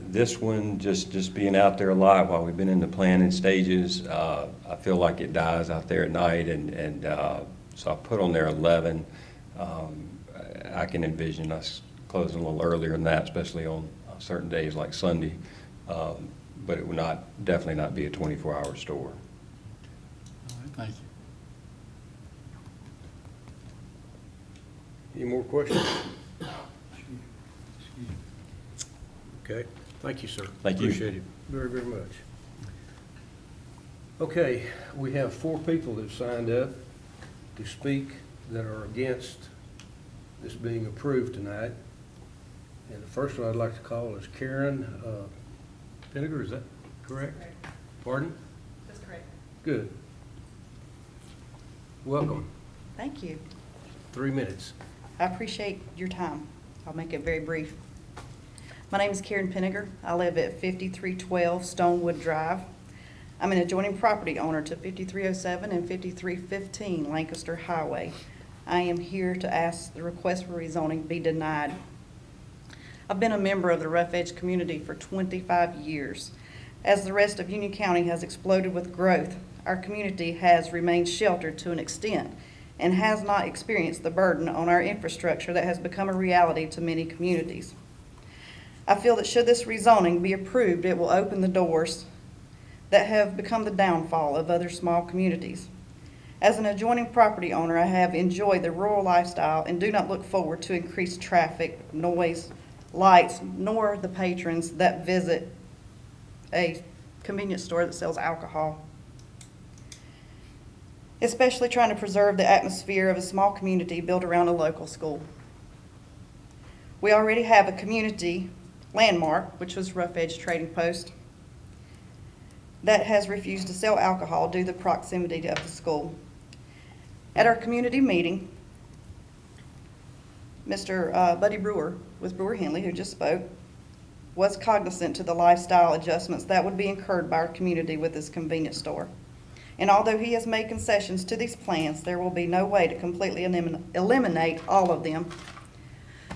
S7: This one, just being out there a lot while we've been in the planning stages, I feel like it dies out there at night, and so I put on there 11. I can envision us closing a little earlier than that, especially on certain days like Sunday. But it would definitely not be a 24-hour store.
S2: All right, thank you.
S1: Any more questions? Okay, thank you, sir.
S7: Thank you.
S1: Appreciate it very, very much. Okay, we have 4 people that signed up to speak that are against this being approved tonight. And the first one I'd like to call is Karen Pinniger, is that correct?
S8: Correct.
S1: Pardon?
S8: That's correct.
S1: Good. Welcome.
S8: Thank you.
S1: 3 minutes.
S8: I appreciate your time. I'll make it very brief. My name is Karen Pinniger. I live at 5312 Stonewood Drive. I'm an adjoining property owner to 5307 and 5315 Lancaster Highway. I am here to ask the request for rezoning be denied. I've been a member of the Rough Edge community for 25 years. As the rest of Union County has exploded with growth, our community has remained sheltered to an extent and has not experienced the burden on our infrastructure that has become a reality to many communities. I feel that should this rezoning be approved, it will open the doors that have become the downfall of other small communities. As an adjoining property owner, I have enjoyed the rural lifestyle and do not look forward to increased traffic, noise, lights, nor the patrons that visit a convenience store that sells alcohol. Especially trying to preserve the atmosphere of a small community built around a local school. We already have a community landmark, which was Rough Edge Trading Post, that has refused to sell alcohol due to the proximity of the school. At our community meeting, Mr. Buddy Brewer with Brewer Henley, who just spoke, was cognizant to the lifestyle adjustments that would be incurred by our community with this convenience store. And although he has made concessions to these plans, there will be no way to completely eliminate all of them.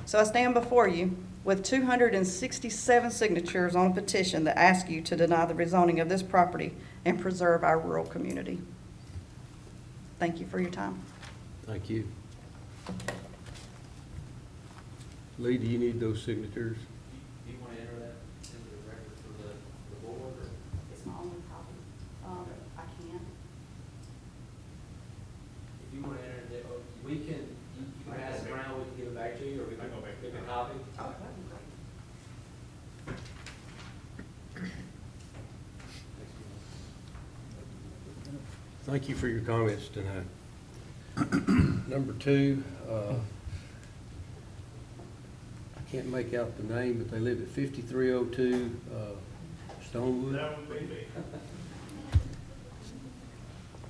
S8: So I stand before you with 267 signatures on a petition that asks you to deny the rezoning of this property and preserve our rural community. Thank you for your time.
S1: Thank you. Lee, do you need those signatures?
S3: Do you want to enter that into the record for the board, or?
S8: It's my only copy. I can.
S3: If you want to enter it, we can, you can pass it around, we can give it back to you, or we can pick a copy.
S8: Oh, that'd be great.
S1: Thank you for your comments tonight. Number 2, I can't make out the name, but they live at 5302 Stonewood.
S9: That would be me.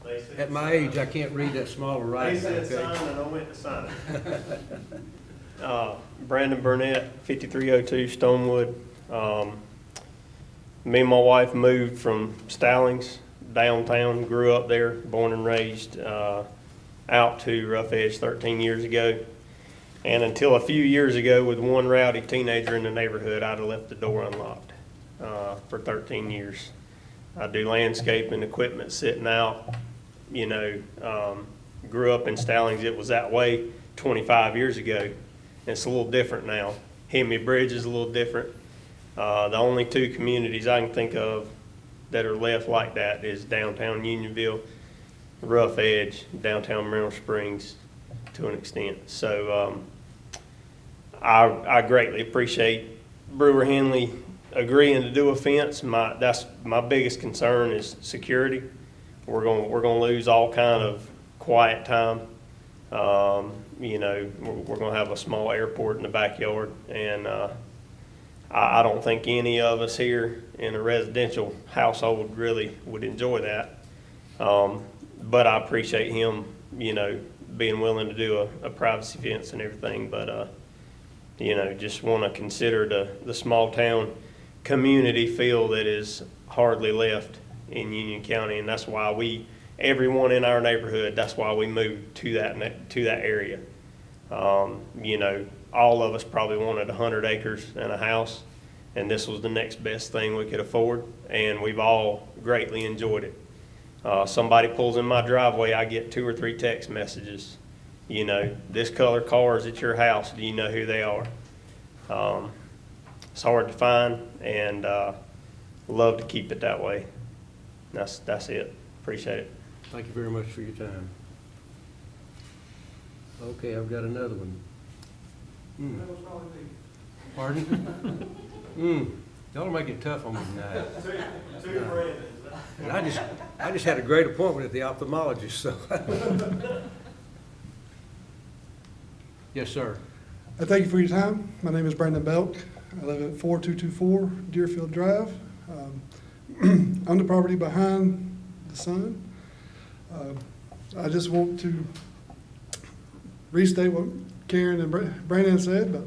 S9: They said
S1: At my age, I can't read that smaller
S9: They
S1: writing,
S9: said sign
S1: okay?
S9: and I went to sign it. Brandon Burnett, 5302 Stonewood. Me and my wife moved from Stallings downtown, grew up there, born and raised, out to Rough Edge 13 years ago. And until a few years ago, with one rowdy teenager in the neighborhood, I'd have left the door unlocked for 13 years. I do landscaping, equipment sitting out, you know, grew up in Stallings. It was that way 25 years ago. It's a little different now. Hemi Bridge is a little different. The only 2 communities I can think of that are left like that is downtown Unionville, Rough Edge, downtown Mineral Springs to an extent. So I greatly appreciate Brewer Henley agreeing to do a fence. That's my biggest concern is security. we're gonna lose all kind of quiet time. You know, we're gonna have a small airport in the backyard, and I don't think any of us here in a residential household really would enjoy that. But I appreciate him, you know, being willing to do a privacy fence and everything, but, you know, just want to consider the small town community feel that is hardly left in Union County, and that's why everyone in our neighborhood, that's why we moved to that area. You know, all of us probably wanted 100 acres and a house, and this was the next best thing we could afford, and we've all greatly enjoyed it. Somebody pulls in my driveway, I get 2 or 3 text messages. You know, this color car is at your house. Do you know who they are? It's hard to find, and love to keep it that way. That's it. Appreciate it.
S1: Thank you very much for your time. Okay, I've got another one. Pardon? Y'all make it tough on me tonight. And I just had a great appointment at the ophthalmologist, so. Yes, sir.
S10: Thank you for your time. My name is Brandon Belk. I live at 4224 Deerfield Drive. I'm the property behind the sun. I just want to restate what Karen and Brandon said, but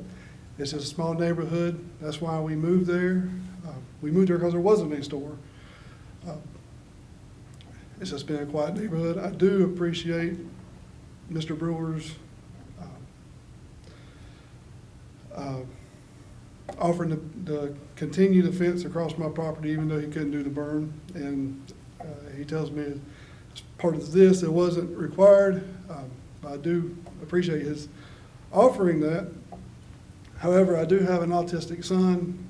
S10: it's just a small neighborhood. That's why we moved there. We moved there because there wasn't a store. It's just been a quiet neighborhood. I do appreciate Mr. Brewer's offering to continue the fence across my property, even though he couldn't do the burn. And he tells me as part of this, it wasn't required. I do appreciate his offering that. However, I do have an autistic son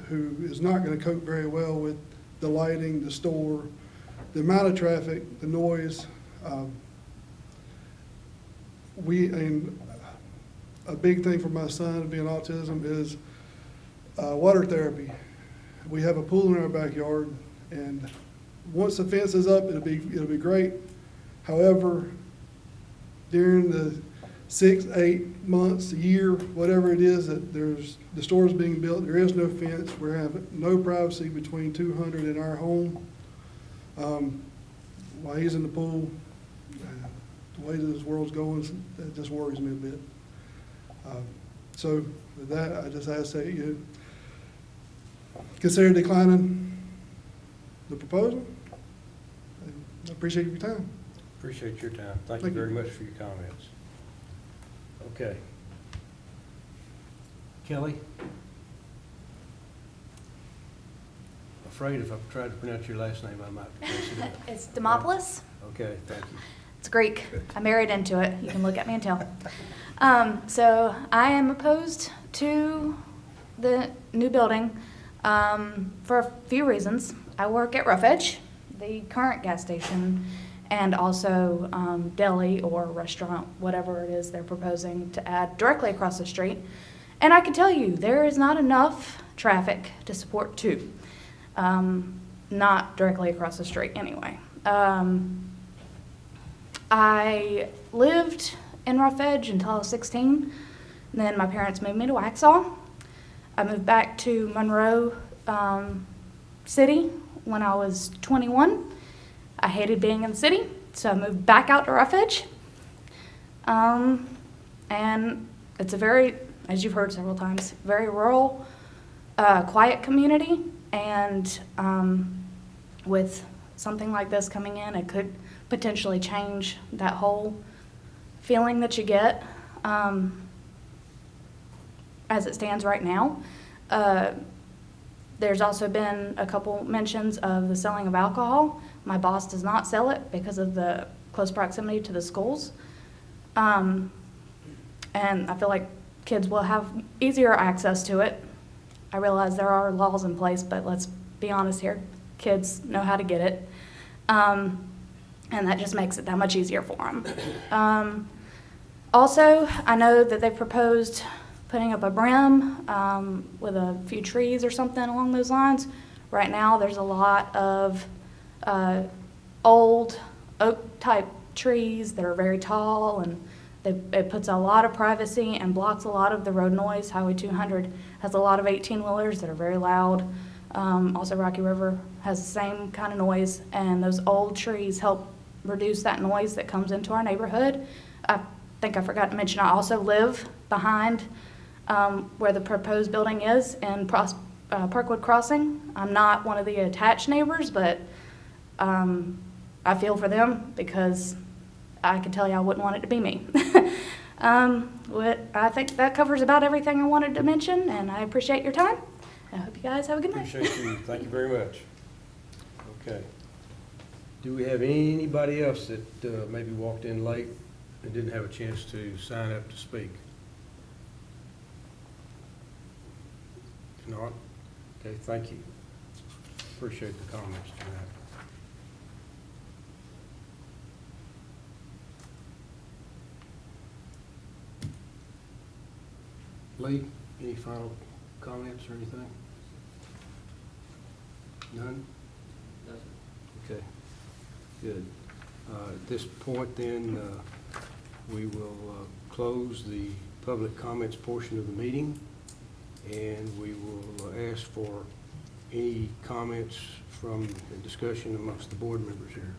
S10: who is not going to cope very well with the lighting, the store, the amount of traffic, the noise. A big thing for my son being autism is water therapy. We have a pool in our backyard, and once the fence is up, it'll be great. However, during the 6, 8 months, a year, whatever it is that the store is being built, there is no fence. We're having no privacy between 200 and our home. While he's in the pool, the way this world's going, it just worries me a bit. So with that, I just ask that you consider declining the proposal. And I appreciate your time.
S1: Appreciate your time. Thank you
S10: Thank you.
S1: very much for your comments. Okay. Kelly? Afraid if I tried to pronounce your last name, I might mess it up.
S11: It's Demopoulos.
S1: Okay, thank you.
S11: It's Greek. I married into it. You can look at me and tell. So I am opposed to the new building for a few reasons. I work at Rough Edge, the current gas station, and also deli or restaurant, whatever it is they're proposing to add directly across the street. And I can tell you, there is not enough traffic to support two. Not directly across the street anyway. I lived in Rough Edge until I was 16. Then my parents moved me to Waxhaw. I moved back to Monroe City when I was 21. I hated being in the city, so I moved back out to Rough Edge. And it's a very, as you've heard several times, very rural, quiet community. And with something like this coming in, it could potentially change that whole feeling that you get as it stands right now. There's also been a couple mentions of the selling of alcohol. My boss does not sell it because of the close proximity to the schools. And I feel like kids will have easier access to it. I realize there are laws in place, but let's be honest here. Kids know how to get it. And that just makes it that much easier for them. Also, I know that they proposed putting up a brim with a few trees or something along those lines. Right now, there's a lot of old oak-type trees that are very tall, and it puts a lot of privacy and blocks a lot of the road noise. Highway 200 has a lot of 18-wheelers that are very loud. Also, Rocky River has the same kind of noise, and those old trees help reduce that noise that comes into our neighborhood. I think I forgot to mention, I also live behind where the proposed building is in Parkwood Crossing. I'm not one of the attached neighbors, but I feel for them because I can tell you I wouldn't want it to be me. I think that covers about everything I wanted to mention, and I appreciate your time. I hope you guys have a good night.
S1: Appreciate you. Thank you very much. Okay. Do we have anybody else that maybe walked in late and didn't have a chance to sign up to speak? If not, okay, thank you. Appreciate the comments tonight. Lee, any final comments or anything? None? Okay, good. At this point then, we will close the public comments portion of the meeting, and we will ask for any comments from the discussion amongst the board members here.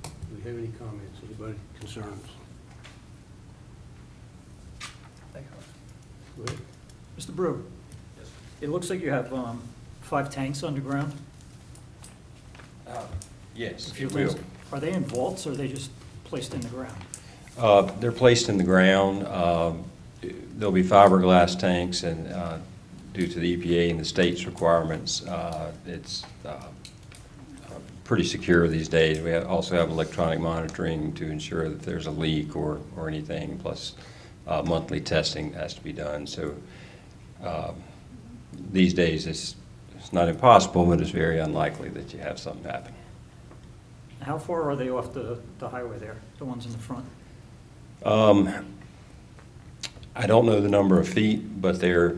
S1: Do we have any comments? Anybody concerns? Go ahead.
S12: Mr. Brew? It looks like you have 5 tanks underground.
S7: Yes,
S12: If you
S7: it will.
S12: Are they in vaults, or are they just placed in the ground?
S7: They're placed in the ground. There'll be fiberglass tanks, and due to the EPA and the state's requirements, it's pretty secure these days. We also have electronic monitoring to ensure that there's a leak or anything, plus monthly testing has to be done. So these days, it's not impossible, but it's very unlikely that you have something happen.
S12: How far are they off the highway there, the ones in the front?
S7: I don't know the number of feet, but they're,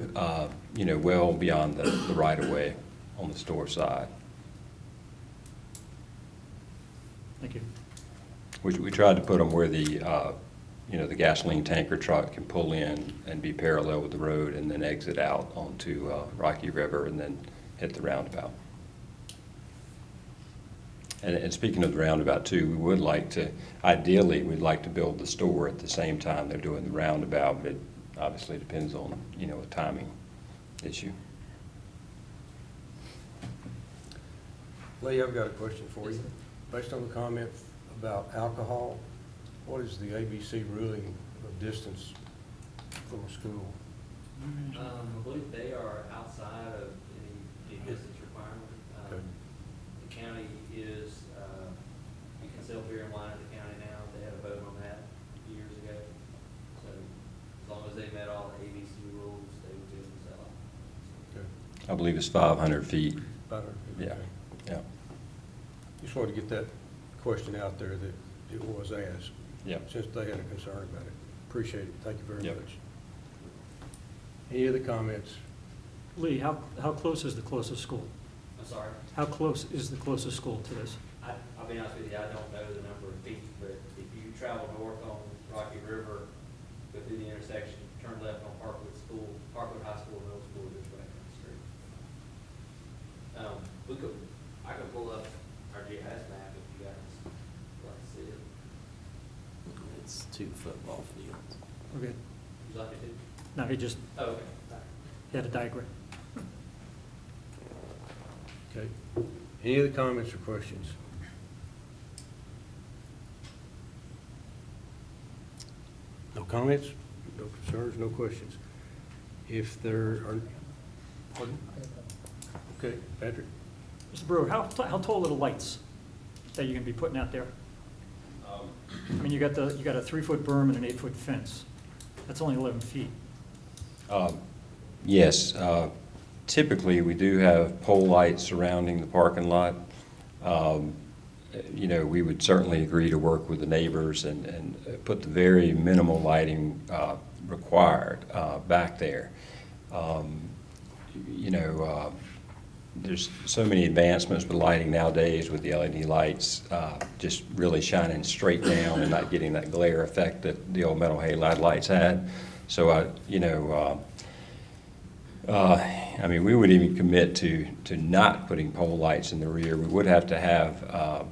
S7: well beyond the right-of-way on the store side.
S12: Thank you.
S7: We tried to put them where the gasoline tanker truck can pull in and be parallel with the road and then exit out onto Rocky River and then hit the roundabout. And speaking of the roundabout too, we would like to, ideally, we'd like to build the store at the same time they're doing the roundabout, but it obviously depends on, a timing issue.
S1: Lee, I've got a question for you. Based on the comment about alcohol, what is the ABC ruling of distance from a school?
S3: I believe they are outside of any distance requirement.
S1: Okay.
S3: The county is, you can sell beer and wine in the county now. They had a vote on that years ago. So as long as they met all the ABC rules, they would be able to sell it.
S1: Okay.
S7: I believe it's 500 feet.
S1: 500 feet,
S7: Yeah,
S1: okay.
S7: yeah,
S1: Just wanted to get that question out there that it was asked.
S7: yeah.
S1: Since they had a concern about it. Appreciate it. Thank you very
S7: Yep.
S1: much. Any other comments?
S12: Lee, how close is the closest school?
S3: I'm sorry.
S12: How close is the closest school to this?
S3: I'll be honest with you, I don't know the number of feet, but if you travel north on Rocky River, go through the intersection, turn left on Parkwood High School, Middle School, just right down the street. I could pull up our GIS map if you guys would like to see it.
S6: It's 2 football fields.
S12: Okay.
S3: Would you like me to?
S12: No, he just
S3: Oh, okay.
S12: he had a diagram.
S1: Okay. Any other comments or questions? No comments, no concerns, no questions. If there are, pardon? Okay, Patrick?
S12: Mr. Brewer, how tall are the lights that you're going to be putting out there? I mean, you got a 3-foot berm and an 8-foot fence. That's only 11 feet.
S7: Yes, typically we do have pole lights surrounding the parking lot. We would certainly agree to work with the neighbors and put the very minimal lighting there's so many advancements with lighting nowadays with the LED lights, just really shining straight down and not getting that glare effect that the old metal halide lights had. So I mean, we would even commit to not putting pole lights in the rear. We would have to have,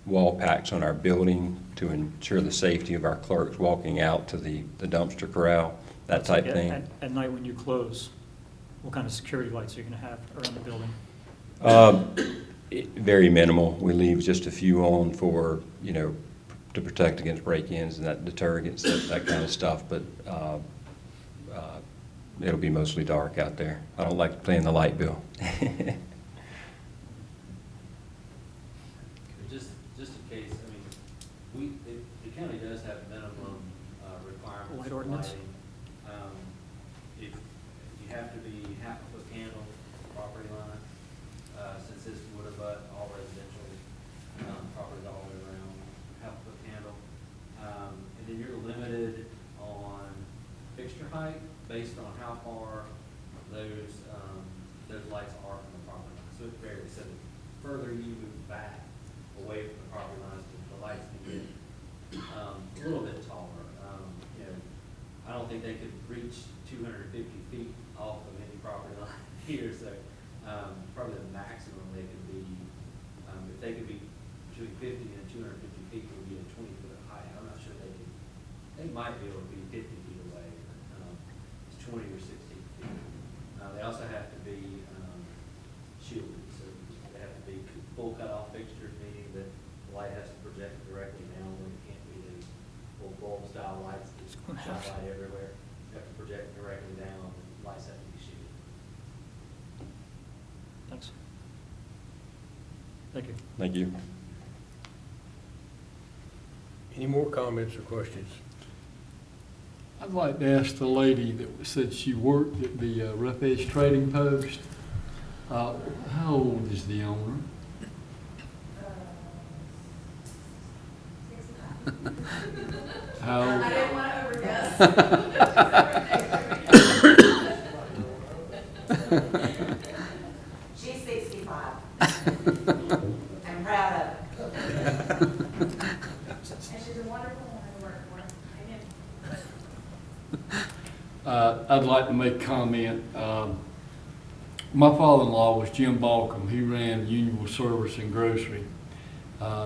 S7: wall packs on our building to ensure the safety of our clerks walking out to the dumpster corral, that type thing.
S12: At night when you close, what kind of security lights are you gonna have around the building?
S7: Very minimal. We leave just a few on for, to protect against break-ins and that deter against that kind of stuff, but it'll be mostly dark out there. I don't like paying the light bill.
S3: Just in case, I mean, the county does have minimum requirements.
S12: Light
S3: for
S12: ordinance?
S3: lighting. If you have to be half a foot candle property line, since this would abut all residential properties all the way around, half a foot candle. And then you're limited on fixture height based on how far those lights are from the property line. So it varies. So the further you move back away from the property lines, the lights can get a little bit taller. I don't think they could reach 250 feet off of any property line here, so probably the maximum they could be, if they could be between 50 and 250 feet, would be a 20-foot height. I'm not sure they might be able to be 50 feet away. It's 20 or 60 feet. They also have to be shielded, so they have to be full cutoff fixtures, meaning that the light has to project directly down. It can't be these full bulb style lights that shine light everywhere. You have to project directly down. Lights have to be shielded.
S12: Thanks. Thank you.
S7: Thank you.
S1: Any more comments or questions?
S2: I'd like to ask the lady that said she worked at the Rough Edge Trading Post, how old is the owner? How old?
S13: I didn't want to overguess. She's 65. I'm proud of it. And she's a wonderful woman to work for. Amen.
S2: I'd like to make a comment. My father-in-law was Jim Balcom. He ran Union Service and Grocery.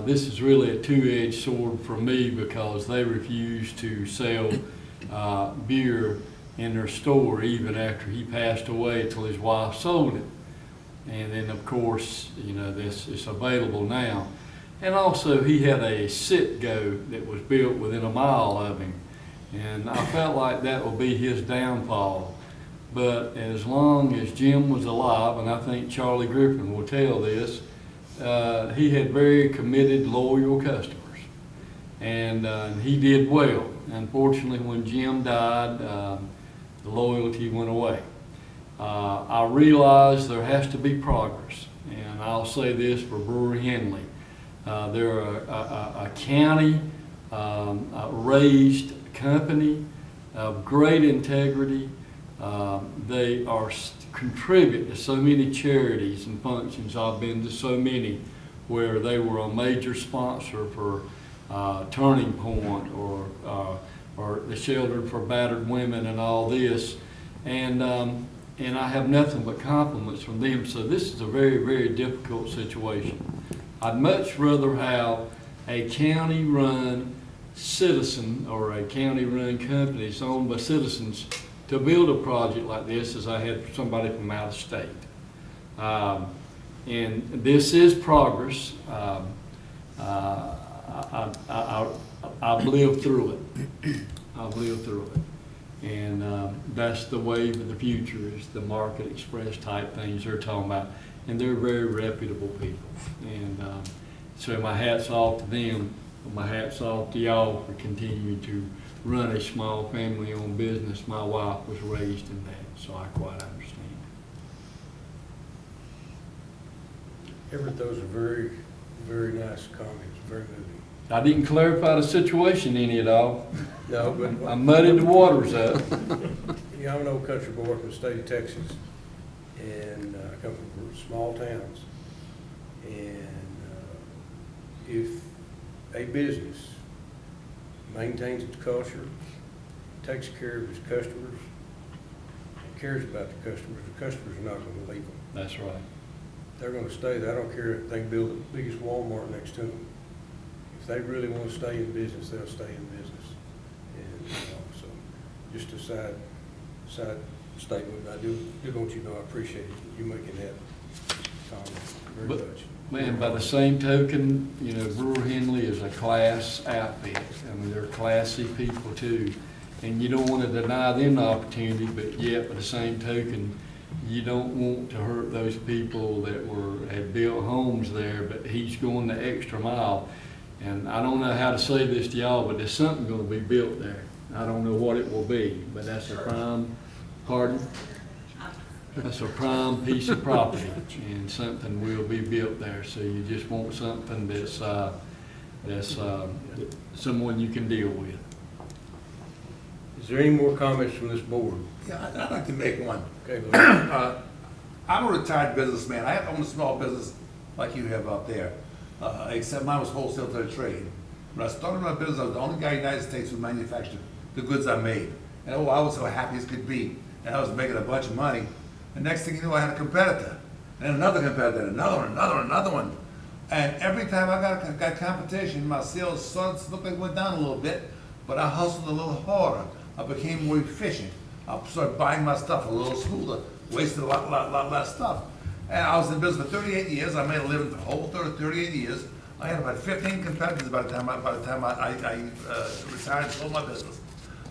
S2: This is really a two-edged sword for me because they refused to sell beer in their store even after he passed away until his wife sold it. And then, of course, this is available now. And also, he had a sit-go that was built within a mile of him. And I felt like that would be his downfall. But as long as Jim was alive, and I think Charlie Griffin will tell this, he had very committed, loyal customers. And he did well. Unfortunately, when Jim died, the loyalty went away. I realize there has to be progress. And I'll say this for Brewery Henley. They're a county raised company of great integrity. They contribute to so many charities and functions. I've been to so many where they were a major sponsor for Turning Point or the Shelter for Battered Women and all this. And I have nothing but compliments from them. So this is a very, very difficult situation. I'd much rather have a county-run citizen or a county-run company that's owned by citizens to build a project like this as I had somebody from out of state. And this is progress. I've lived through it. I've lived through it. And that's the wave of the future is the Market Express type things they're talking about. And they're very reputable people. And so my hat's off to them. My hat's off to y'all for continuing to run a small family-owned business. My wife was raised in that, so I quite understand.
S1: Everett, those are very, very nice comments, very moving.
S2: I didn't clarify the situation any at all.
S1: No, but
S2: I muddied the waters up.
S1: I'm an old country boy from the state of Texas, and I come from small towns. And if a business maintains its culture, takes care of its customers, and cares about the customers are not going to leave them.
S2: That's right.
S1: They're going to stay there. I don't care if they can build the biggest Walmart next to them. If they really want to stay in business, they'll stay in business. And so, just a side statement. I do want you to know I appreciate you making that comment very
S2: But,
S1: much.
S2: man, by the same token, you know, Brewer Henley is a class outfit. I mean, they're classy people too. And you don't want to deny them the opportunity, but yet by the same token, you don't want to hurt those people that had built homes there, but he's going the extra mile. And I don't know how to say this to y'all, but there's something going to be built there. I don't know what it will be, but that's a prime, pardon? That's a prime piece of property, and something will be built there. So you just want something that's someone you can deal with.
S1: Is there any more comments from this board?
S5: Yeah, I'd like to make one.
S1: Okay, go ahead.
S5: I'm a retired businessman. I own a small business like you have out there, except mine was wholesale to the trade. When I started my business, I was the only guy in the United States who manufactured the goods I made. And oh, I was so happy as could be. And I was making a bunch of money. The next thing you know, I had a competitor, and another competitor, and another one. And every time I got competition, my sales started to look like it went down a little bit, but I hustled a little harder. I became more efficient. I started buying my stuff a little smoother, wasted a lot less stuff. And I was in business for 38 years. I made a living for the whole 38 years. I had about 15 competitors by the time I retired and sold my business.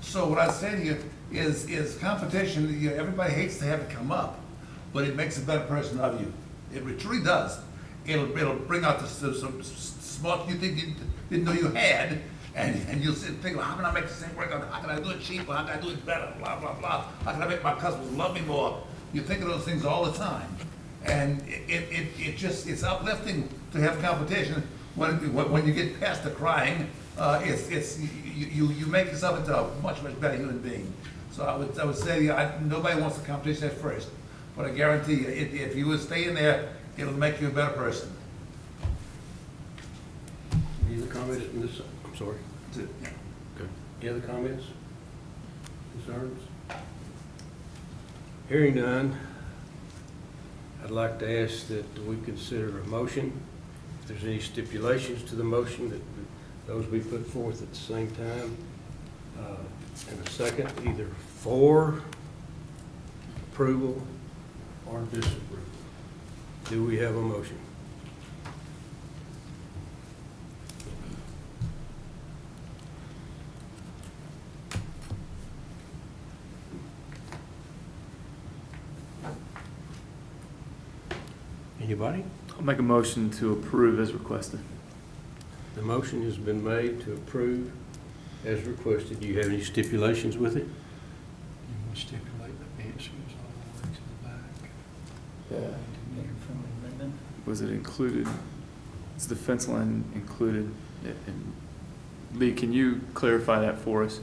S5: So what I say to you is competition. You know, everybody hates to have it come up, but it makes a better person of you. It truly does. It'll bring out some smart you think you didn't know you had. And you'll sit and think, well, how can I make the same work? How can I do it cheaper? How can I do it better? Blah, blah, blah. How can I make my customers love me more? You think of those things all the time. And it's uplifting to have competition when you get past the crying. You make yourself into a much better human being. So I would say nobody wants the competition at first, but I guarantee you, if you would stay in there, it'll make you a better person.
S1: Any other comments from this? I'm sorry.
S5: That's it.
S1: Okay. Any other comments? Concerns? Hearing none, I'd like to ask that we consider a motion. If there's any stipulations to the motion, that those be put forth at the same time. And a second, either for approval or disapproval. Do we have a motion? Anybody?
S14: I'll make a motion to approve as requested.
S1: The motion has been made to approve as requested. Do you have any stipulations with it?
S2: You want to stipulate the fence goes all the way to the back?
S14: Yeah. Was it included? Is the fence line included? And Lee, can you clarify that for us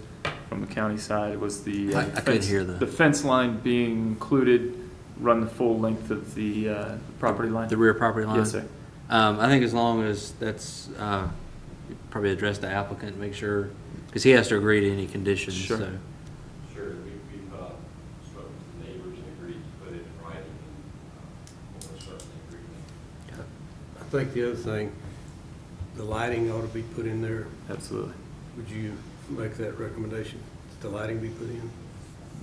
S14: from the county side? Was the
S3: I couldn't hear that.
S14: The fence line being included, run the full length of the property line?
S3: The rear property line?
S14: Yes, sir.
S3: I think as long as that's, you probably address the applicant, make sure, because he has to agree to any conditions,
S14: Sure.
S3: so.
S7: Sure, we've spoken to the neighbors and agreed to put it in writing, and we'll certainly agree with that.
S1: I think the other thing, the lighting ought to be put in there.
S14: Absolutely.
S1: Would you make that recommendation, that the lighting be put in?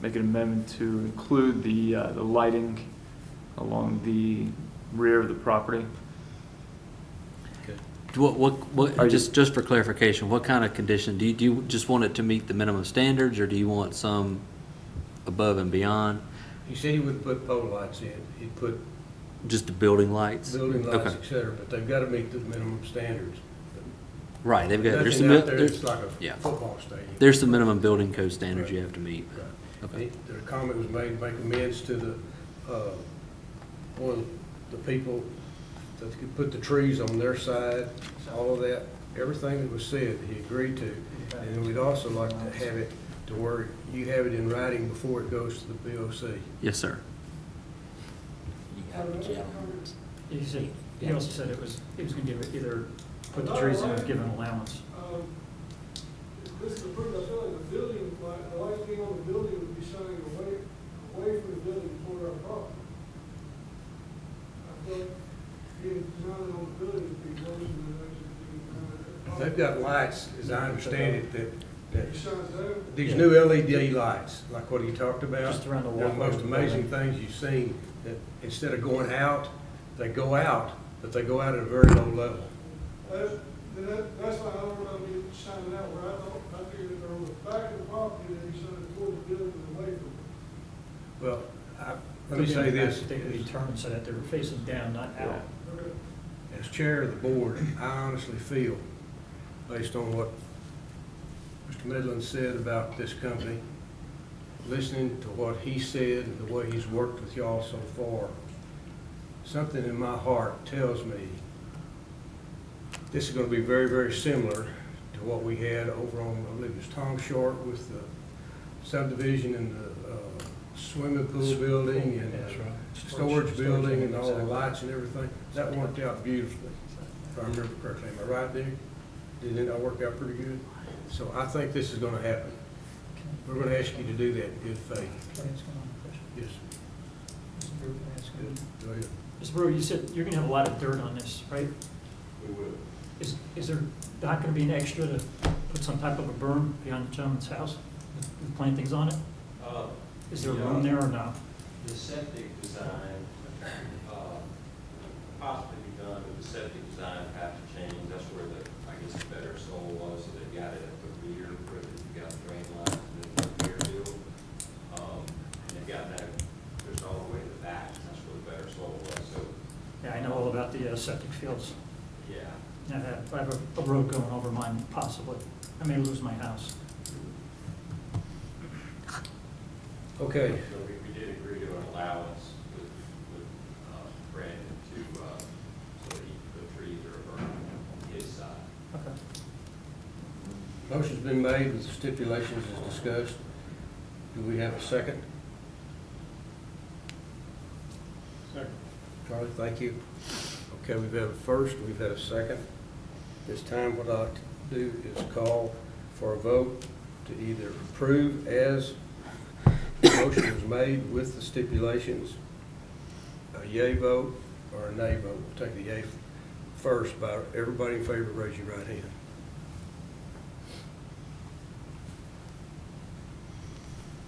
S14: Make an amendment to include the lighting along the rear of the property.
S3: What, just for clarification, what kind of condition, do you just want it to meet the minimum standards, or do you want some above and beyond?
S1: He said he wouldn't put pole lights in, he'd put
S3: Just the building lights?
S1: building lights,
S3: Okay.
S1: et cetera, but they've got to meet the minimum standards.
S3: Right, they've got, there's
S1: Nothing out there,
S3: some,
S1: it's like a
S3: yeah.
S1: football stadium.
S3: There's some minimum building code standards you have to meet.
S1: Right.
S3: Okay.
S1: The comment was made to make amends to the, one of the people that could put the trees on their side, all of that, everything that was said, he agreed to. And then we'd also like to have it to where you have it in writing before it goes to the BOC.
S3: Yes, sir.
S12: He said, he also said he was gonna give it either, put the trees in or give an allowance.
S10: This is approved, I feel like the building, the lights being on the building would be shining away from the building toward our property. I feel like being mounted on the building would be closer than actually being mounted.
S1: They've got lights, as I understand it, that
S10: It shines down.
S1: these new LED lights, like what he talked about.
S12: Just around the
S1: They're the
S12: walkway.
S1: most amazing things you've seen, that instead of going out, they go out, but they go out at a very low level.
S10: That's why I don't want to be shining out where I figured they're on the back of the property, they'd be shining toward the building and away from it.
S1: Well, let me say this.
S12: They could be turned so that they're facing down, not out.
S1: As chair of the board, I honestly feel, based on what Mr. Midland said about this company, listening to what he said and the way he's worked with y'all so far, something in my heart tells me this is going to be very, very similar to what we had over on, I believe it was Tom Short with the subdivision and the swimming pool building and
S12: That's right.
S1: storage building and all the lights and everything. That worked out beautifully, if I remember correctly. Am I right, Dick? Didn't that work out pretty good? So I think this is going to happen. We're going to ask you to do that in good faith.
S12: Can I ask one question?
S1: Yes.
S12: Mr. Brewer, can I ask you?
S1: Go ahead.
S12: Mr. Brewer, you said you're gonna have a lot of dirt on this, right?
S7: We will.
S12: Is there not gonna be an extra to put some type of a berm behind the gentleman's house with plantings on it? Is there room there or not?
S7: The septic design, possibly be done, but the septic design have to change. That's where the, I guess, the better soil was, so they got it at the rear, where you got the drain lines and then the rear field. And they've got that, there's all the way to the back, that's where the better soil was, so,
S12: Yeah, I know all about the septic fields.
S7: yeah.
S12: I have a road going over mine possibly. I may lose my house.
S1: Okay.
S7: So we did agree to an allowance with Brandon to, so that the trees are burned on his side.
S12: Okay.
S1: Motion's been made with the stipulations as discussed. Do we have a second?
S10: Second.
S1: Charlie, thank you. Okay, we've had a first, we've had a second. This time what I'd like to do is call for a vote to either approve as the motion was made with the stipulations, a yea vote or a nay vote. We'll take the yea first. By everybody in favor, raise your right hand.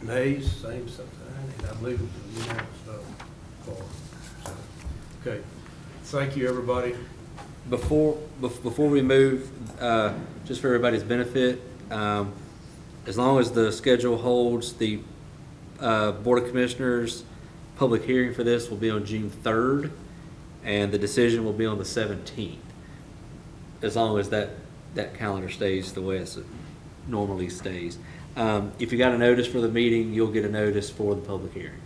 S1: Nays, same sign, and I believe it was a unanimous vote for. So, okay, thank you, everybody.
S3: Before we move, just for everybody's benefit, as long as the schedule holds, the Board of Commissioners' public hearing for this will be on June 3rd, and the decision will be on the 17th, as long as that calendar stays the way it normally stays. If you got a notice for the meeting, you'll get a notice for the public hearing.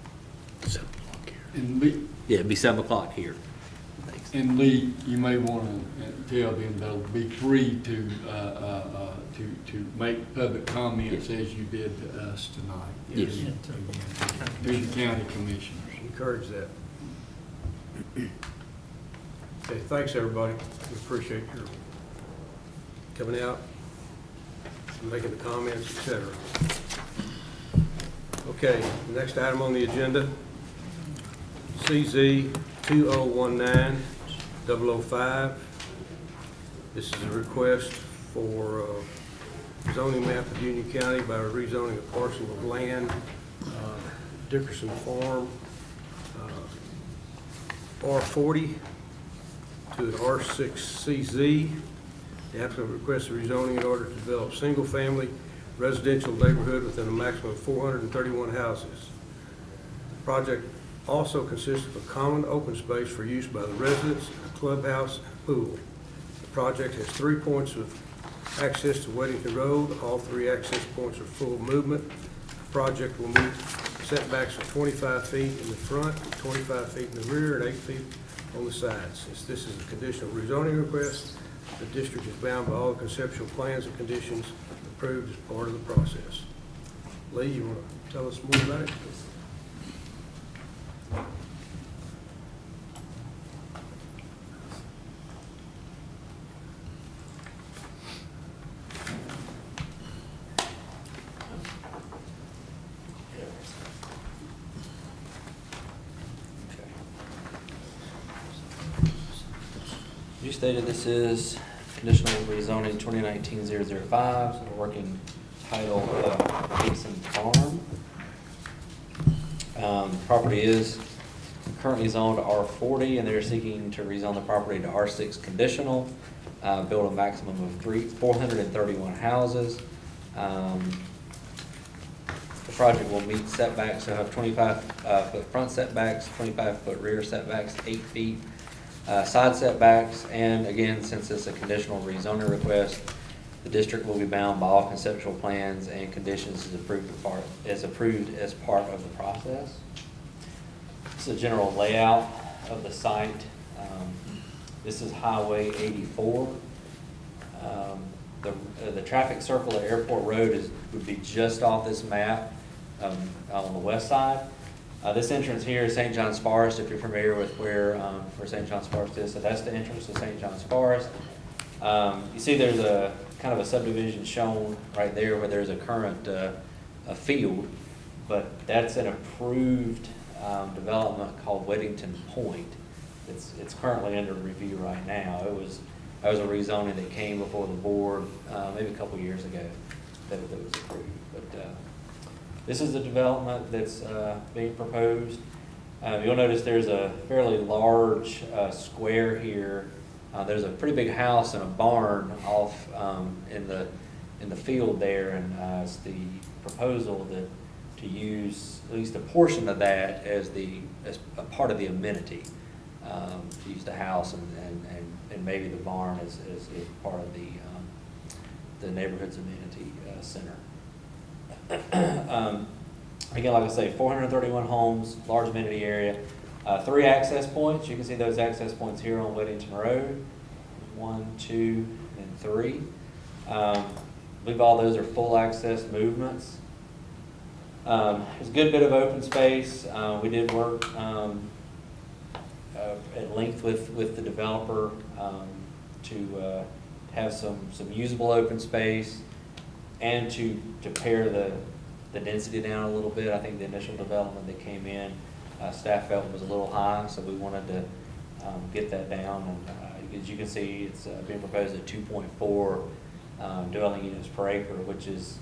S6: 7 o'clock here.
S2: And Lee,
S3: Yeah, it'll be 7 o'clock here. Thanks.
S2: and Lee, you may want to tell them they'll be free to make public comments as you did to us tonight.
S3: Yes.
S2: To the county commissioners.
S1: Encourage that. Okay, thanks, everybody. We appreciate your coming out, making the comments, et cetera. Okay, the next item on the agenda, CZ 2019-005. This is a request for zoning map of Union County by rezoning a parcel of land, Dickerson Farm, R40 to an R6CZ. The applicant requests a rezoning in order to develop single-family residential neighborhood within a maximum of 431 houses. The project also consists of a common open space for use by the residents, a clubhouse, and a pool. The project has 3 points of access to Wedington Road. All 3 access points are full movement. The project will meet setbacks of 25 feet in the front, 25 feet in the rear, and 8 feet on the sides. Since this is a conditional rezoning request, the district is bound by all the conceptual plans and conditions approved as part of the process. Lee, you want to tell us more about it?
S3: stated, this is conditional rezoning 2019-005, so we're working title of Basin Farm. Property is currently zoned R40, and they're seeking to rezone the property to R6 conditional, build a maximum of 431 houses. The project will meet setbacks, so have 25-foot front setbacks, 25-foot rear setbacks, 8 feet side setbacks, and again, since it's a conditional rezoning request, the district will be bound by all conceptual plans and conditions as approved as part of the process. This is a general layout of the site. This is Highway 84. The traffic circle at Airport Road would be just off this map on the west side. This entrance here is St. John's Forest, if you're familiar with where St. John's Forest is. So that's the entrance to St. John's Forest. You see there's a kind of a subdivision shown right there where there's a current a field, but that's an approved development called Wedington Point. It's currently under review right now. That was a rezoning that came before the board maybe a couple years ago that was approved. But this is the development that's being proposed. You'll notice there's a fairly large square here. There's a pretty big house and a barn off in the field there, and it's the proposal to use at least a portion of that as a part of the amenity, to use the house and maybe the barn as part of the neighborhood's amenity center. Again, like I say, 431 homes, large amenity area, 3 access points. You can see those access points here on Wedington Road, 1, 2, and 3. I believe all those are full access movements. There's a good bit of open space. We did work at length with the developer to have some usable open space and to pare the density down a little bit. I think the initial development that came in, staff felt was a little high, so we wanted to get that down. And as you can see, it's being proposed at 2.4 dwelling units per acre, which is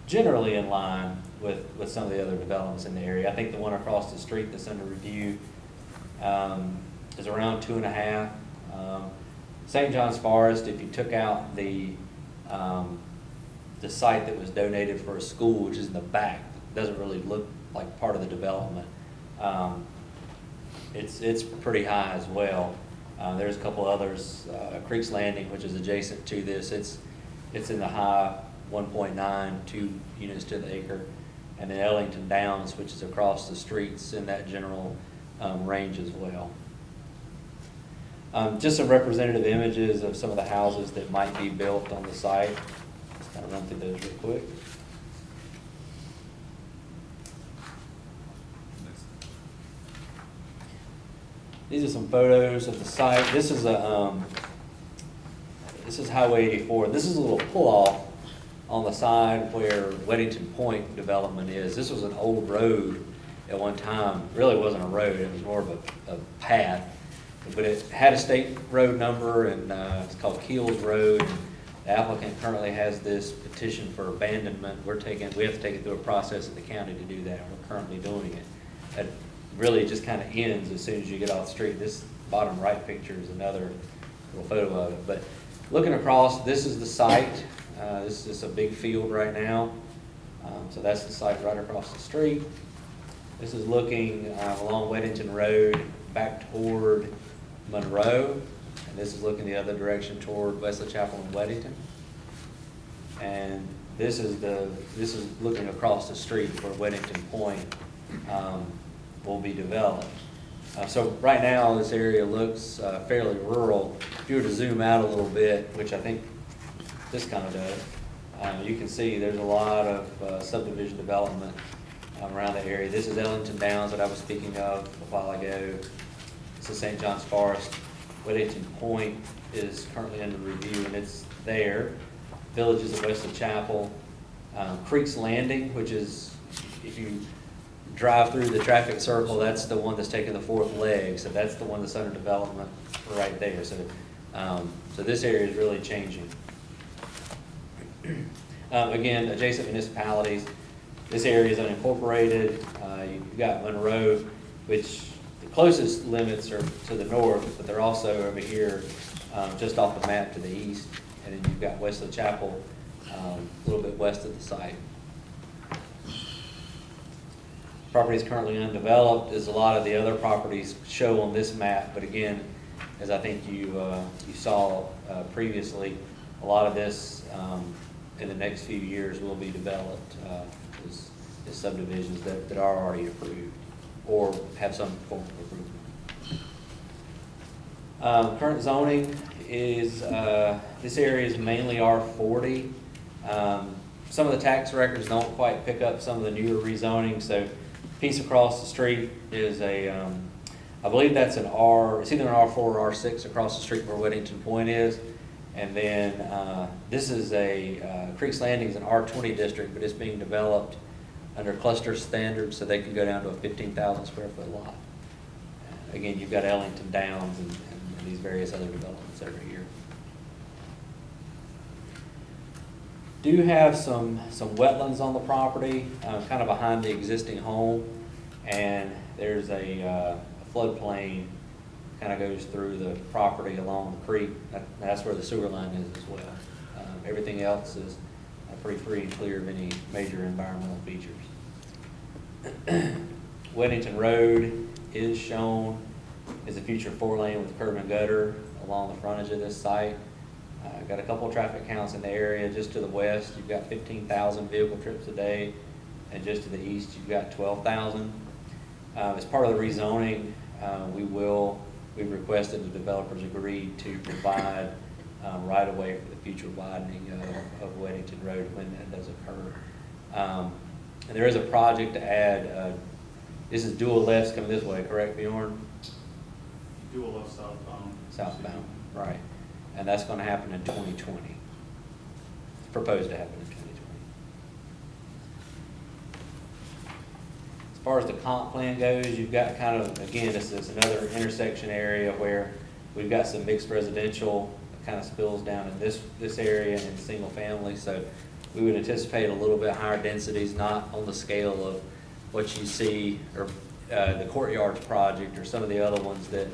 S3: generally in line with some of the other developments in the area. I think the one across the street that's under review is around 2.5. St. John's Forest, if you took out the site that was donated for a school, which is in the back, doesn't really look like part of the development. It's pretty high as well. There's a couple others, Creek's Landing, which is adjacent to this. It's in the high 1.9, 2 units to the acre, and then Ellington Downs, which is across the streets in that general range as well. Just some representative images of some of the houses that might be built on the site. Just kind of run through those real quick. These are some photos of the site. This is Highway 84. This is a little pull-off on the side where Wedington Point development is. This was an old road at one time. It really wasn't a road. It was more of a path. But it had a state road number, and it's called Keels Road. The applicant currently has this petition for abandonment. We have to take it through a process at the county to do that. We're currently doing it. It really just kind of ends as soon as you get off the street. This bottom right picture is another little photo of it. But looking across, this is the site. This is a big field right now. So that's the site right across the street. This is looking along Wedington Road back toward Monroe, and this is looking the other direction toward Wesley Chapel and Wedington. And this is looking across the street where Wedington Point will be developed. So right now this area looks fairly rural. If you were to zoom out a little bit, which I think this kind of does, you can see there's a lot of subdivision development around the area. This is Ellington Downs that I was speaking of a while ago. This is St. John's Forest. Wedington Point is currently under review, and it's there. Villages of Wesley Chapel. Creek's Landing, which is, if you drive through the traffic circle, that's the one that's taking the 4th leg. So that's the one that's under development right there. So So this area is really changing. Again, adjacent municipalities, this area is unincorporated. You've got Monroe, which the closest limits are to the north, but they're also over here just off the map to the east. And then you've got Wesley Chapel a little bit west of the site. Property is currently undeveloped, as a lot of the other properties show on this map, but again, as I think you saw previously, a lot of this in the next few years will be developed as subdivisions that are already approved or have some form of approval. Current zoning is, this area is mainly R40. Some of the tax records don't quite pick up some of the newer rezoning, so piece across the street is a, I believe that's an R, it's either an R4 or R6 across the street where Wedington Point is. And then this is a, Creeks Landing is an R20 district, but it's being developed under cluster standards, so they can go down to a 15,000 square foot lot. Again, you've got Ellington Downs and these various other developments over here. Do have some wetlands on the property, kind of behind the existing home, and there's a floodplain kind of goes through the property along the creek. That's where the sewer line is as well. Everything else is pretty free and clear of any major environmental features. Wedington Road is shown as a future 4-lane with curb and gutter along the frontage of this site. Got a couple of traffic counts in the area. Just to the west, you've got 15,000 vehicle trips a day, and just to the east, you've got 12,000. As part of the rezoning, we've requested the developers agree to provide right-of-way for the future widening of Wedington Road when that does occur. And there is a project to add, this is dual lefts coming this way, correct, Bjorn?
S15: Dual left southbound.
S3: Southbound, right. And that's going to happen in 2020. It's proposed to happen in 2020. As far as the comp plan goes, you've got kind of, again, this is another intersection area where we've got some mixed residential that kind of spills down in this area and in single family. So we would anticipate a little bit higher densities, not on the scale of what you see, or the Courtyards project or some of the other ones that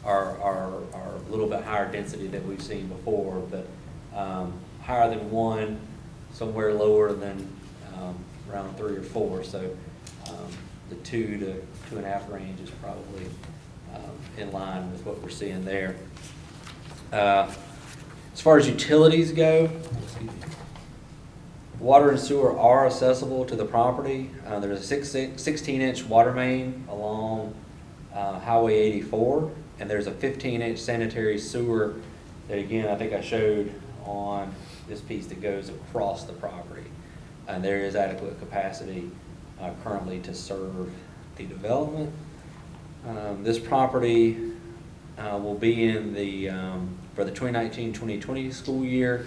S3: are a little bit higher density than we've seen before, but higher than 1, somewhere lower than around 3 or 4. So the 2 to 2.5 range is probably in line with what we're seeing there. As far as utilities go, water and sewer are accessible to the property. There's a 16-inch water main along Highway 84. And there's a 15-inch sanitary sewer that, again, I think I showed on this piece that goes across the property. And there is adequate capacity currently to serve the development. This property will be in the, for the 2019-2020 school year.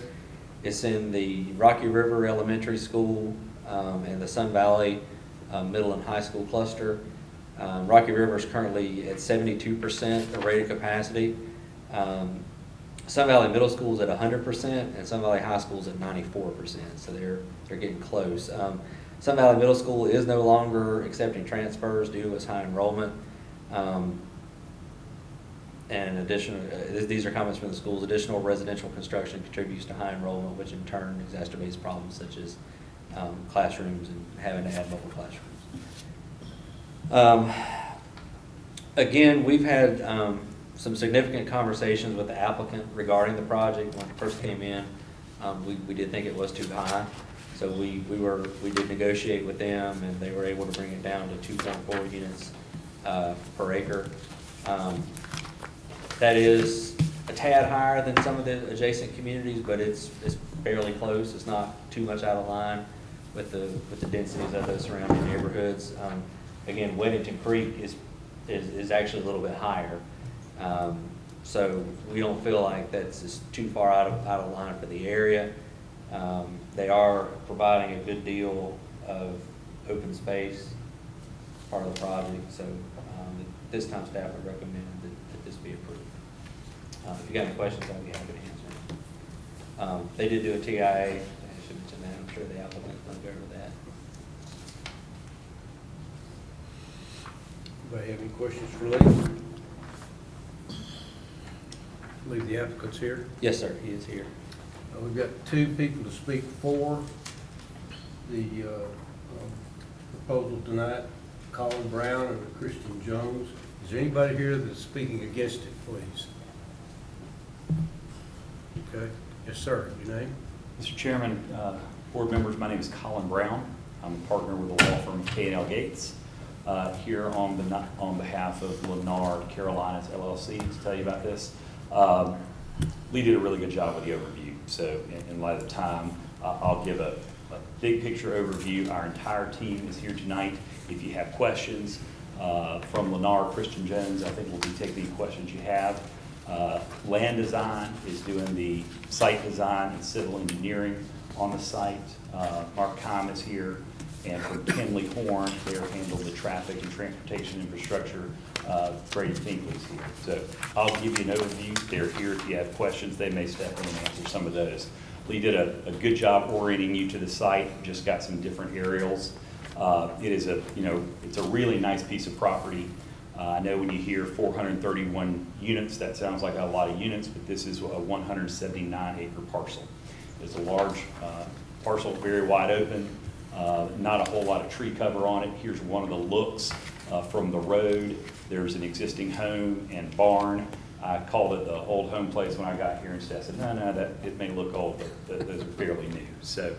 S3: It's in the Rocky River Elementary School and the Sun Valley Middle and High School cluster. Rocky River is currently at 72% of rated capacity. Sun Valley Middle School is at 100%, and Sun Valley High School is at 94%. So they're getting close. Sun Valley Middle School is no longer accepting transfers due to its high enrollment. And additional, these are comments from the schools. Additional residential construction contributes to high enrollment, which in turn exacerbates problems such as classrooms and having to add mobile classrooms. Again, we've had some significant conversations with the applicant regarding the project. When it first came in, we did think it was too high, so we did negotiate with them, and they were able to bring it down to 2.4 units per acre. That is a tad higher than some of the adjacent communities, but it's fairly close. It's not too much out of line with the densities of those surrounding neighborhoods. Again, Wedington Creek is actually a little bit higher, so we don't feel like that's just too far out of line for the area. They are providing a good deal of open space as part of the project, so at this time staff would recommend that this be approved. If you got any questions, I'll be happy to answer. They did do a TIA, I should mention that, I'm sure the applicant will go over that.
S1: Anybody have any questions for Lee? I believe the applicant's here.
S3: Yes, sir, he is here.
S1: We've got two people to speak for the proposal tonight, Colin Brown and Christian Jones. Is there anybody here that's speaking against it, please? Okay. Yes, sir. Your name?
S15: Mr. Chairman, board members, my name is Colin Brown. I'm a partner with the law firm K&L Gates, here on behalf of Lennar Carolinas LLC to tell you about this. Lee did a really good job with the overview, so in light of the time, I'll give a big picture overview. Our entire team is here tonight. If you have questions from Lennar, Christian Jones, I think will be taking any questions you have. Land Design is doing the site design and civil engineering on the site. Mark Keim is here, and from Kenley Horn, they're handling the traffic and transportation infrastructure. Brady Finkley's here. So I'll give you an overview. They're here. If you have questions, they may step in and answer some of those. Lee did a good job orienting you to the site. Just got some different aerials. It is it's a really nice piece of property. I know when you hear 431 units, that sounds like a lot of units, but this is a 179-acre parcel. It's a large parcel, very wide open, not a whole lot of tree cover on it. Here's one of the looks from the road. There's an existing home and barn. I called it the old home place when I got here, and Steph said, no, that it may look old, but those are fairly new. So,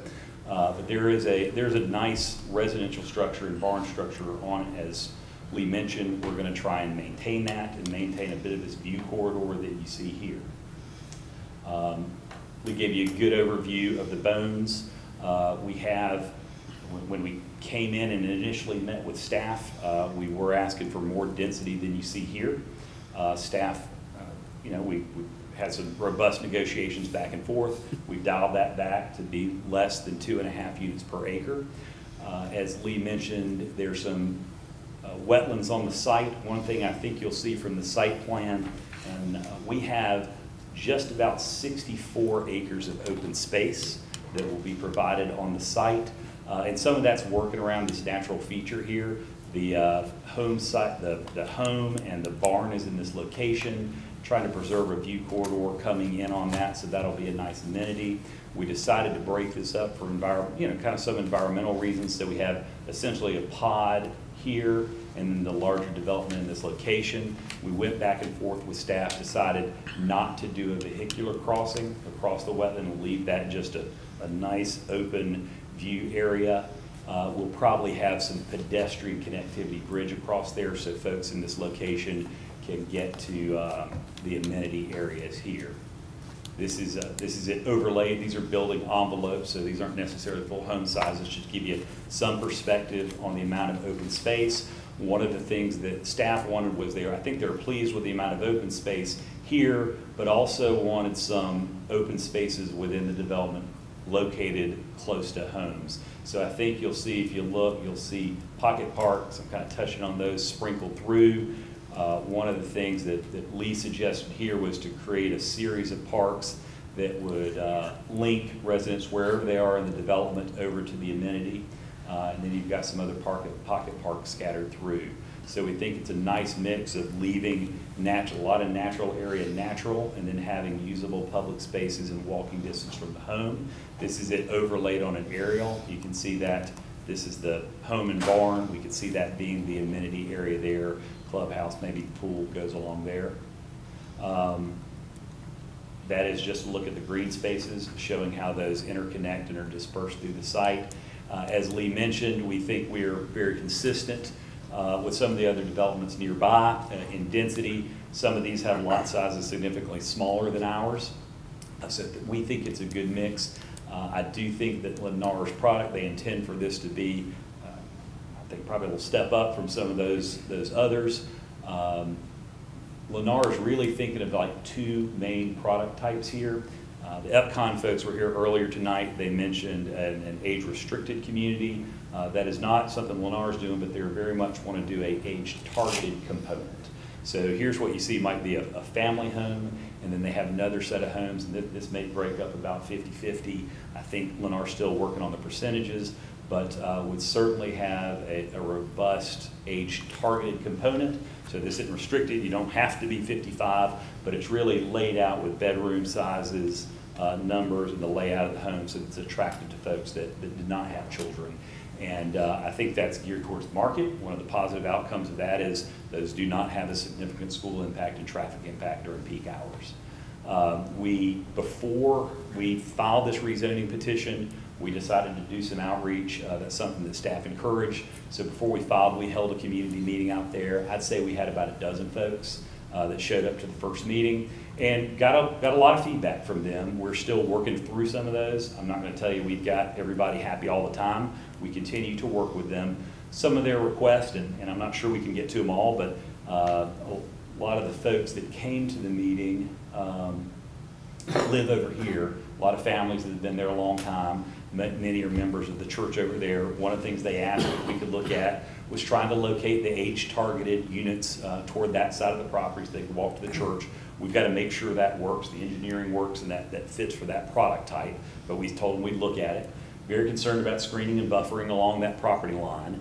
S15: but there's a nice residential structure and barn structure on it. As Lee mentioned, we're going to try and maintain that and maintain a bit of this view corridor that you see here. We gave you a good overview of the bones. We have, when we came in and initially met with staff, we were asking for more density than you see here. Staff, we had some robust negotiations back and forth. We've dialed that back to be less than 2.5 units per acre. As Lee mentioned, there's some wetlands on the site. One thing I think you'll see from the site plan, and we have just about 64 acres of open space that will be provided on the site. And some of that's working around this natural feature here. The home site, the home and the barn is in this location, trying to preserve a view corridor coming in on that, so that'll be a nice amenity. We decided to break this up for kind of some environmental reasons, so we have essentially a pod here and then the larger development in this location. We went back and forth with staff, decided not to do a vehicular crossing across the wetland and leave that just a nice open view area. We'll probably have some pedestrian connectivity bridge across there so folks in this location can get to the amenity areas here. This is it overlaid. These are building envelopes, so these aren't necessarily full home sizes, just to give you some perspective on the amount of open space. One of the things that staff wanted was I think they're pleased with the amount of open space here, but also wanted some open spaces within the development located close to homes. So I think you'll see, if you look, you'll see pocket parks. I'm kind of touching on those sprinkled through. One of the things that Lee suggested here was to create a series of parks that would link residents wherever they are in the development over to the amenity. And then you've got some other pocket parks scattered through. So we think it's a nice mix of leaving a lot of natural area natural, and then having usable public spaces and walking distance from the home. This is it overlaid on an aerial. You can see that this is the home and barn. We can see that being the amenity area there. Clubhouse, maybe pool goes along there. That is just a look at the green spaces, showing how those interconnect and are dispersed through the site. As Lee mentioned, we think we are very consistent with some of the other developments nearby in density. Some of these have lot sizes significantly smaller than ours. So we think it's a good mix. I do think that Lennar's product, they intend for this to be, I think probably will step up from some of those others. Lennar is really thinking of like two main product types here. The Epcon folks were here earlier tonight. They mentioned an age-restricted community. That is not something Lennar is doing, but they very much want to do a age-targeted component. So here's what you see might be a family home, and then they have another set of homes, and this may break up about 50-50. I think Lennar's still working on the percentages, but would certainly have a robust age-targeted component. So this isn't restricted, you don't have to be 55, but it's really laid out with bedroom sizes, numbers, and the layout of the home, so it's attractive to folks that did not have children. And I think that's geared towards the market. One of the positive outcomes of that is those do not have a significant school impact and traffic impact during peak hours. Before we filed this rezoning petition, we decided to do some outreach. That's something that staff encouraged. So before we filed, we held a community meeting out there. I'd say we had about a dozen folks that showed up to the first meeting and got a lot of feedback from them. We're still working through some of those. I'm not going to tell you we've got everybody happy all the time. We continue to work with them. Some of their requests, and I'm not sure we can get to them all, but a lot of the folks that came to the meeting live over here. A lot of families that have been there a long time. Many are members of the church over there. One of the things they asked if we could look at was trying to locate the age-targeted units toward that side of the property so they could walk to the church. We've got to make sure that works, the engineering works, and that fits for that product type. But we told them we'd look at it. Very concerned about screening and buffering along that property line.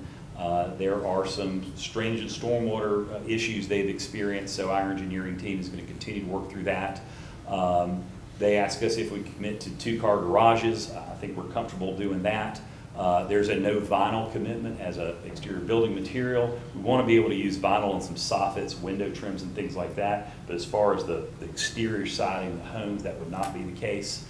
S15: There are some stringent stormwater issues they've experienced, so our engineering team is going to continue to work through that. They ask us if we commit to 2-car garages. I think we're comfortable doing that. There's a no vinyl commitment as an exterior building material. We want to be able to use vinyl on some soffits, window trims, and things like that. But as far as the exterior siding of the homes, that would not be the case.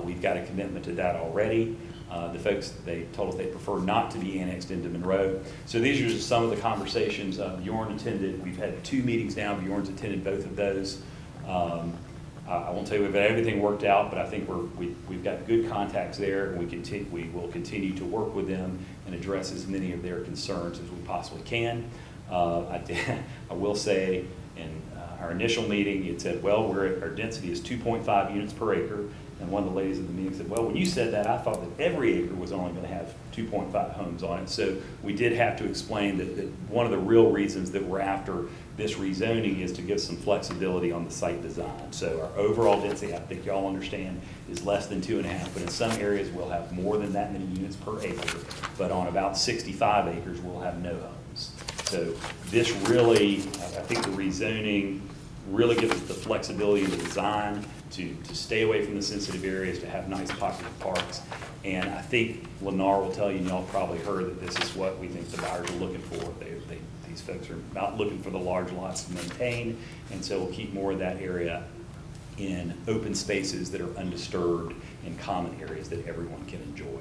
S15: We've got a commitment to that already. The folks, they told us they prefer not to be annexed into Monroe. So these are just some of the conversations Bjorn attended. We've had 2 meetings now. Bjorn's attended both of those. I won't tell you we've got everything worked out, but I think we've got good contacts there, and we will continue to work with them and address as many of their concerns as we possibly can. I will say in our initial meeting, it said, well, our density is 2.5 units per acre. And one of the ladies at the meeting said, well, when you said that, I thought that every acre was only going to have 2.5 homes on it. So we did have to explain that one of the real reasons that we're after this rezoning is to give some flexibility on the site design. So our overall density, I think y'all understand, is less than 2.5, but in some areas we'll have more than that many units per acre, but on about 65 acres we'll have no homes. So this really, I think the rezoning really gives us the flexibility in the design to stay away from the sensitive areas, to have nice pockets of parks. And I think Lennar will tell you, and y'all probably heard, that this is what we think the buyers are looking for. These folks are not looking for the large lots to maintain, and so we'll keep more of that area in open spaces that are undisturbed in common areas that everyone can enjoy.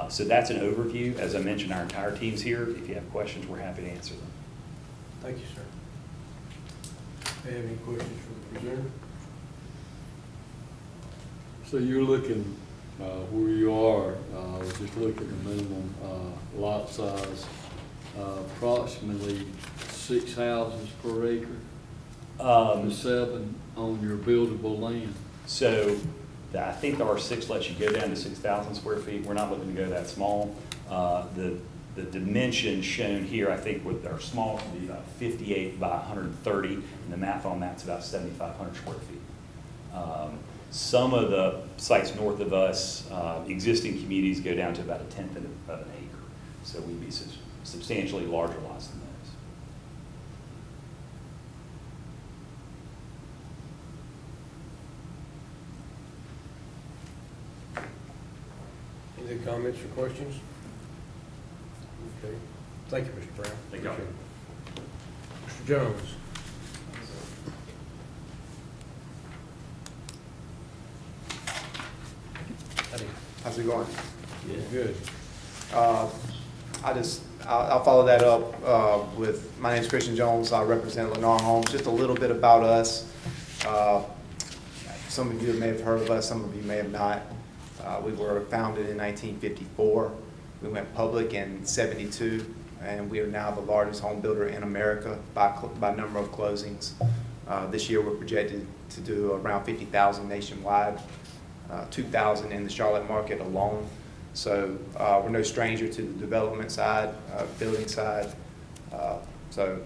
S15: So that's an overview. As I mentioned, our entire team's here. If you have questions, we're happy to answer them.
S1: Thank you, sir. Do you have any questions for the presenter?
S2: So you're looking, where you are, just look at the minimum lot size, approximately 6 houses per acre, to 7 on your buildable land.
S15: So I think the R6 lets you go down to 6,000 square feet. We're not looking to go that small. The dimension shown here, I think with our small can be about 58 by 130, and the math on that's about 7,500 square feet. Some of the sites north of us, existing communities, go down to about 1/10 of an acre. So we'd be substantially larger lots than those.
S1: Any comments or questions? Okay. Thank you, Mr. Brown.
S15: Thank you.
S1: Mr. Jones.
S16: How's it going?
S1: Yeah. Good.
S16: I'll follow that up with, my name's Christian Jones. I represent Lennar Homes. Just a little bit about us. Some of you may have heard of us, some of you may have not. We were founded in 1954. We went public in '72, and we are now the largest home builder in America by number of closings. This year we're projected to do around 50,000 nationwide, 2,000 in the Charlotte market alone. So we're no stranger to the development side, building side. So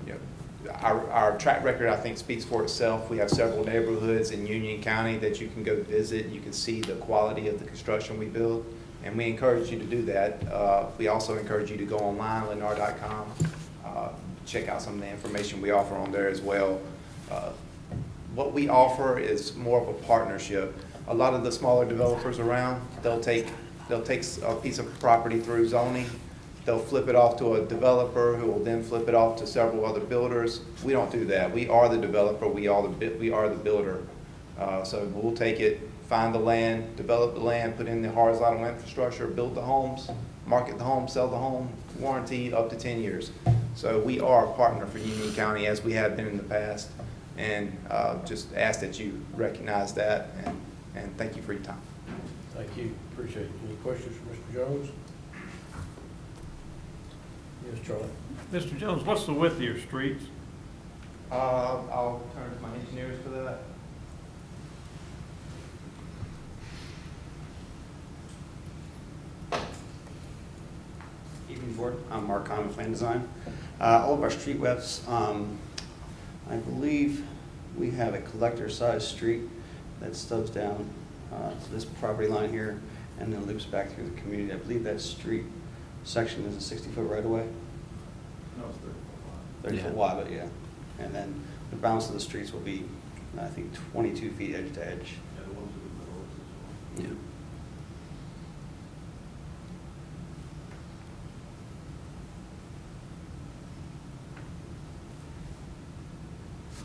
S16: you our track record, I think, speaks for itself. We have several neighborhoods in Union County that you can go visit. You can see the quality of the construction we build, and we encourage you to do that. We also encourage you to go online, lennar.com, check out some of the information we offer on there as well. What we offer is more of a partnership. A lot of the smaller developers around, they'll take a piece of property through zoning, they'll flip it off to a developer who will then flip it off to several other builders. We don't do that. We are the developer, we are the builder. So we'll take it, find the land, develop the land, put in the horizontal infrastructure, build the homes, market the home, sell the home, warranty up to 10 years. So we are a partner for Union County, as we have been in the past, and just ask that you recognize that, and thank you for your time.
S1: Thank you, appreciate it. Any questions for Mr. Jones? Yes, Charlie?
S17: Mr. Jones, what's the width of your streets?
S16: I'll turn to my engineers for that.
S18: Evening Board, I'm Mark Kahn with Land Design. All of our street widths, I believe we have a collector-sized street that stubs down to this property line here and then loops back through the community. I believe that street section is a 60-foot right-of-way.
S17: No, it's 30 foot wide.
S18: 30 foot wide, but yeah. And then the balance of the streets will be, I think, 22 feet edge to edge.
S17: Yeah, the ones in the middle as well.
S18: Yeah.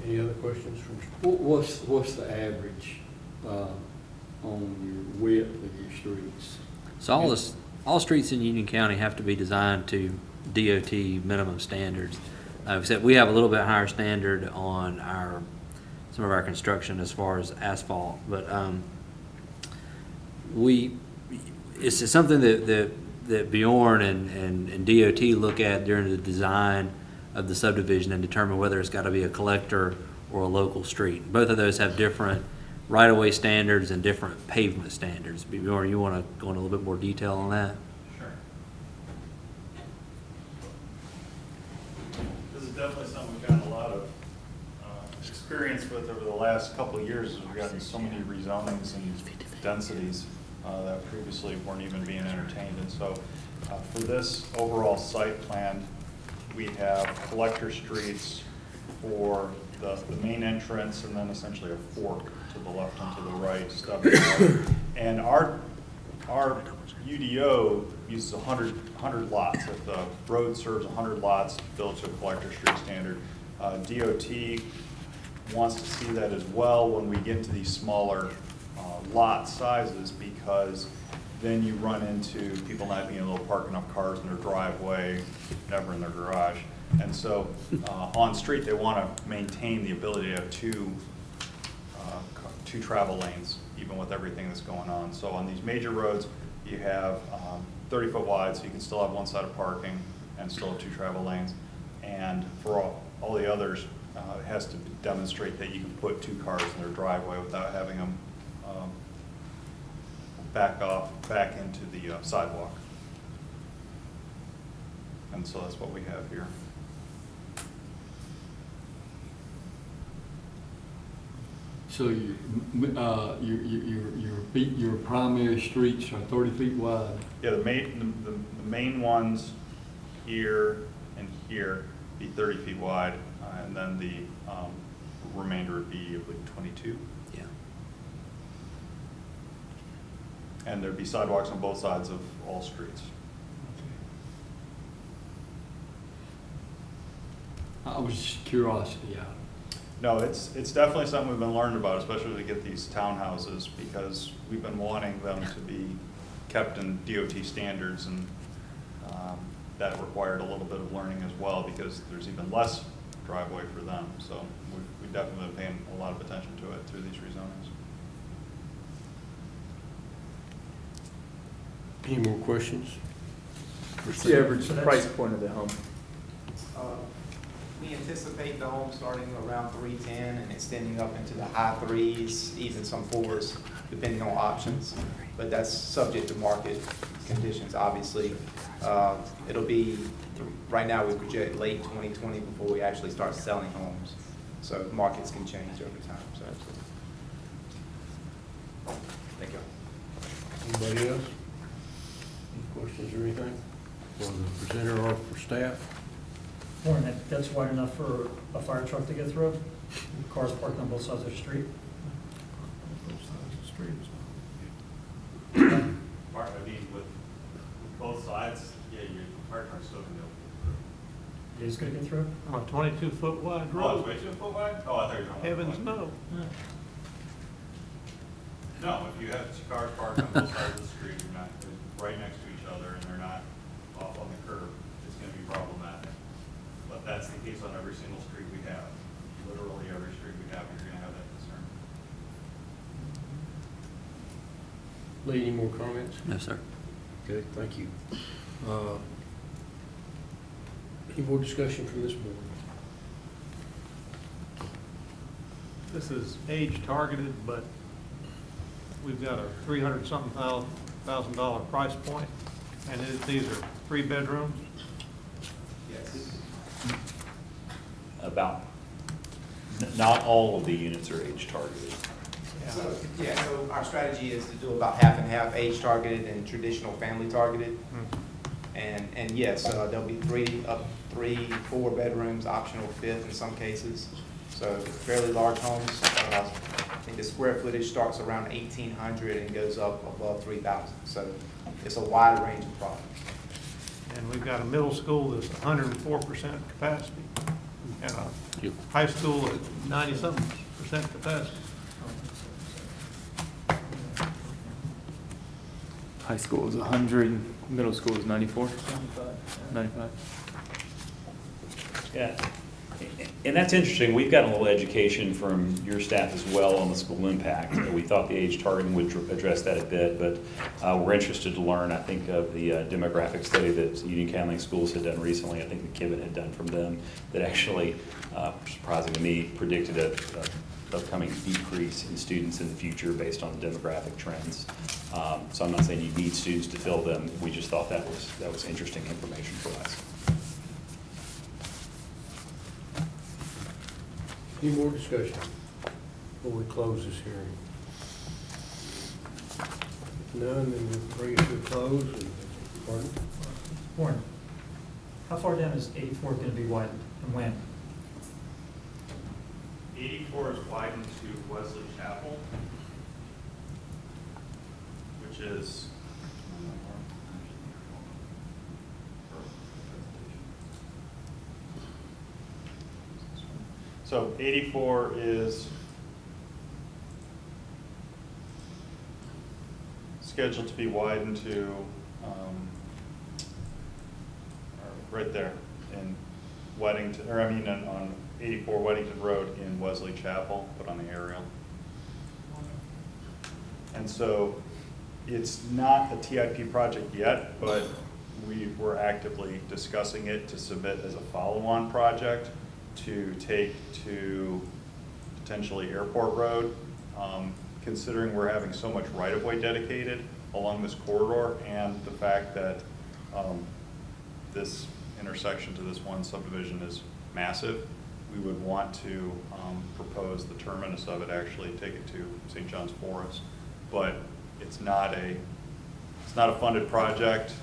S1: Any other questions from?
S2: What's the average on your width of your streets?
S3: So all streets in Union County have to be designed to DOT minimum standards. Except we have a little bit higher standard on some of our construction as far as asphalt, but it's something that Bjorn and DOT look at during the design of the subdivision and determine whether it's got to be a collector or a local street. Both of those have different right-of-way standards and different pavement standards. Bjorn, you want to go into a little bit more detail on that?
S17: Sure. This is definitely something we've gotten a lot of experience with over the last couple of years, as we've gotten so many rezonings and densities that previously weren't even being entertained. And so for this overall site plan, we have collector streets for the main entrance and then essentially a fork to the left and to the right, stubbing out. And our UDO uses 100 lots. If the road serves 100 lots, built to a collector street standard. DOT wants to see that as well when we get to these smaller lot sizes, because then you run into people not being able to park enough cars in their driveway, never in their garage. And so on street, they want to maintain the ability to have two travel lanes, even with everything that's going on. So on these major roads, you have 30 foot wide, so you can still have one side of parking and still have two travel lanes. And for all the others, it has to demonstrate that you can put two cars in their driveway without having them back into the sidewalk. And so that's what we have here.
S2: So your primary streets are 30 feet wide?
S17: Yeah, the main ones here and here be 30 feet wide, and then the remainder would be, I believe, 22.
S3: Yeah.
S17: And there'd be sidewalks on both sides of all streets.
S2: I was just curiosity out.
S17: No, it's definitely something we've been learning about, especially to get these townhouses, because we've been wanting them to be kept in DOT standards, and that required a little bit of learning as well, because there's even less driveway for them. So we've definitely been paying a lot of attention to it through these rezonings.
S1: Any more questions?
S14: What's the average price point of the home?
S16: We anticipate the home starting around 310 and extending up into the high 3s, even some 4s, depending on options. But that's subject to market conditions, obviously. It'll be, right now, we project late 2020 before we actually start selling homes. So markets can change over time, so. Thank you.
S1: Anybody else? Any questions or anything for the presenter or for staff?
S12: Warren, that's wide enough for a fire truck to get through? Cars parked on both sides of the street?
S17: Mark, I mean, with both sides, yeah, your fire truck's still gonna go.
S12: It is gonna get through?
S19: On a 22-foot wide
S17: Oh,
S19: road?
S17: it's way 2 foot wide? Oh, I thought you were talking about.
S19: Heavens, no.
S17: No, if you have cars parked on both sides of the street, you're not, they're right next to each other, and they're not off on the curb, it's gonna be problematic. But that's the case on every single street we have. Literally every street we have, you're gonna have that concern.
S1: Lee, any more comments?
S3: No, sir.
S1: Okay, thank you. Any more discussion from this board?
S19: This is age targeted, but we've got a $300-something thousand price point, and these are 3 bedrooms.
S16: Yes.
S15: About, not all of the units are age targeted.
S16: So, yeah, so our strategy is to do about half and half, age targeted and traditional family targeted. And yes, there'll be 3, 4 bedrooms, optional 5th in some cases. So fairly large homes. I think the square footage starts around 1,800 and goes up above 3,000. So it's a wide range of products.
S19: And we've got a middle school that's 104% capacity, and a high school at 90-something% capacity.
S14: High school is 100, middle school is 94? 95.
S15: Yeah, and that's interesting. We've gotten a little education from your staff as well on the school impact. We thought the age targeting would address that a bit, but we're interested to learn, I think, of the demographic study that Union County Schools had done recently. I think that Kevin had done from them that actually, surprising to me, predicted a upcoming decrease in students in the future based on the demographic trends. So I'm not saying you need students to fill them. We just thought that was interesting information for us.
S1: Any more discussion before we close this hearing? If none, then we'll bring it to a close. Pardon?
S12: Warren, how far down is 84 gonna be widened, and when?
S17: 84 is widened to Wesley Chapel, which is so 84 is scheduled to be widened to right there in Wedington, or I mean on 84 Wedington Road in Wesley Chapel, put on the aerial. And so it's not a TIP project yet, but we were actively discussing it to submit as a follow-on project to take to potentially Airport Road. Considering we're having so much right-of-way dedicated along this corridor and the fact that this intersection to this one subdivision is massive, we would want to propose the terminus of it, actually take it to St. John's Forest. But it's not a funded project.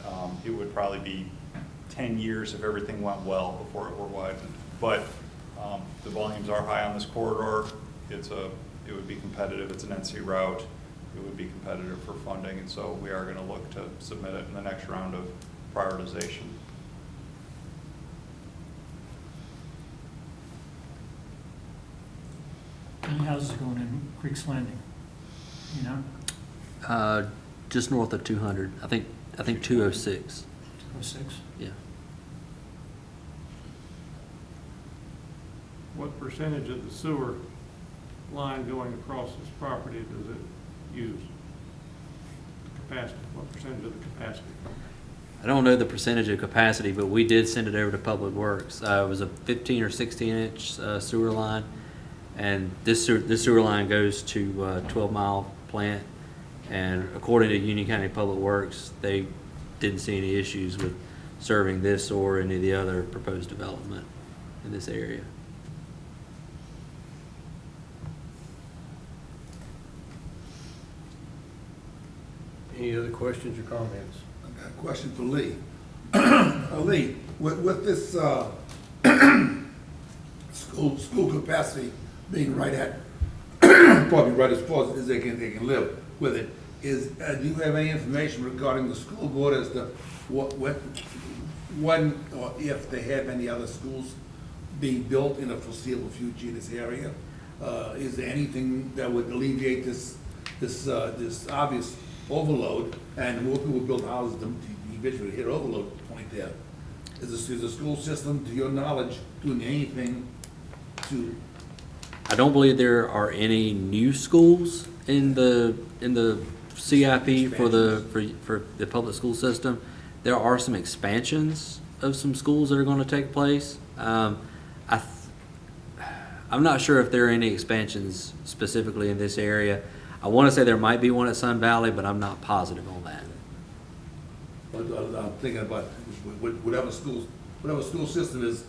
S17: It would probably be 10 years if everything went well before it were widened. But the volumes are high on this corridor. It would be competitive. It's an NC route. It would be competitive for funding, and so we are going to look to submit it in the next round of prioritization.
S12: How many houses are going in Creek's Landing? You know?
S3: Just north of 200. I think 206.
S12: 206?
S3: Yeah.
S19: What percentage of the sewer line going across this property does it use? The capacity, what percentage of the capacity?
S3: I don't know the percentage of capacity, but we did send it over to Public Works. It was a 15 or 16-inch sewer line, and this sewer line goes to a 12-mile plant. And according to Union County Public Works, they didn't see any issues with serving this or any of the other proposed development in this area.
S1: Any other questions or comments?
S5: I got a question for Lee. Lee, with this school capacity being right at, probably right as far as they can live with it, do you have any information regarding the school board as to when or if they have any other schools being built in the foreseeable future in this area? Is there anything that would alleviate this obvious overload, and more people build houses to eventually hit overload point there? Is the school system, to your knowledge, doing anything to?
S3: I don't believe there are any new schools in the CIP for the public school system. There are some expansions of some schools that are going to take place. I'm not sure if there are any expansions specifically in this area. I want to say there might be one at Sun Valley, but I'm not positive on that.
S5: I'm thinking about whatever school system is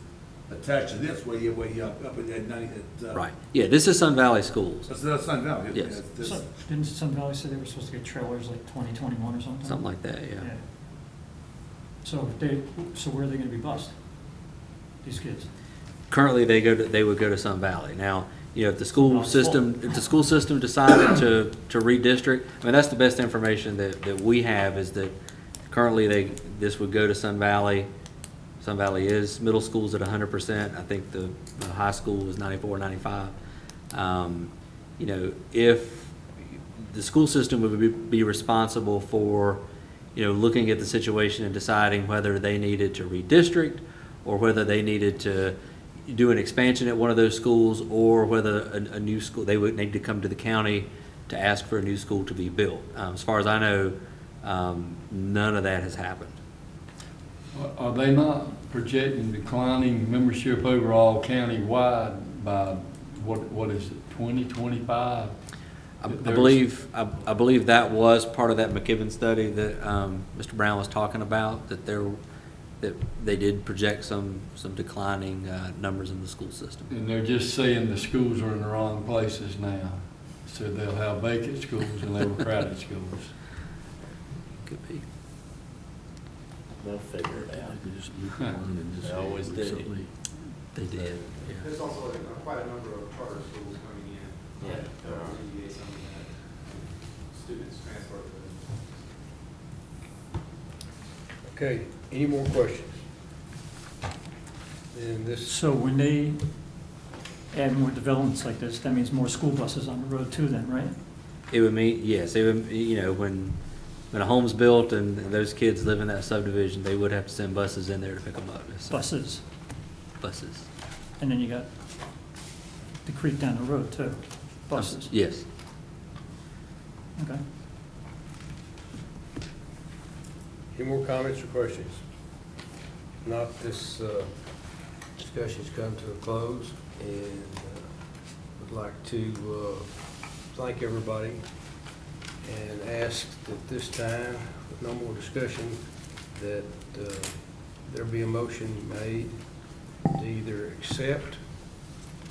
S5: attached to this, where you're up at 90.
S3: Right. Yeah, this is Sun Valley Schools.
S5: That's Sun Valley.
S3: Yes.
S12: So, didn't Sun Valley say they were supposed to get trailers like 2021 or something?
S3: Something like that, yeah.
S12: So where are they gonna be bused, these kids?
S3: Currently, they would go to Sun Valley. Now, you know, if the school system decided to redistrict, I mean, that's the best information that we have, is that currently this would go to Sun Valley. Sun Valley is, middle school's at 100%. I think the high school is 94, 95. You know, if the school system would be responsible for, you know, looking at the situation and deciding whether they needed to redistrict or whether they needed to do an expansion at one of those schools, or whether a new school, they would need to come to the county to ask for a new school to be built. As far as I know, none of that has happened.
S2: Are they not projecting declining membership overall countywide by, what is it, 2025?
S3: I believe that was part of that McKibben study that Mr. Brown was talking about, that they did project some declining numbers in the school system.
S2: And they're just saying the schools are in the wrong places now. So they'll have vacant schools and overcrowded schools.
S3: Could be.
S6: They'll figure it out. They always do.
S3: They did, yeah.
S16: There's also quite a number of charter schools coming in.
S6: Yeah.
S16: Alleviate some of that students transfer to.
S1: Okay, any more questions?
S12: So when they add more developments like this, that means more school buses on the road too then, right?
S3: It would mean, yes, it would, you know, when a home's built and those kids live in that subdivision, they would have to send buses in there to pick them up. So,
S12: Buses.
S3: Buses.
S12: And then you got the creek down the road too, buses.
S3: Yes.
S12: Okay.
S1: Any more comments or questions? If not, this discussion's come to a close, and would like to thank everybody and ask that this time, with no more discussion, that there be a motion made to either accept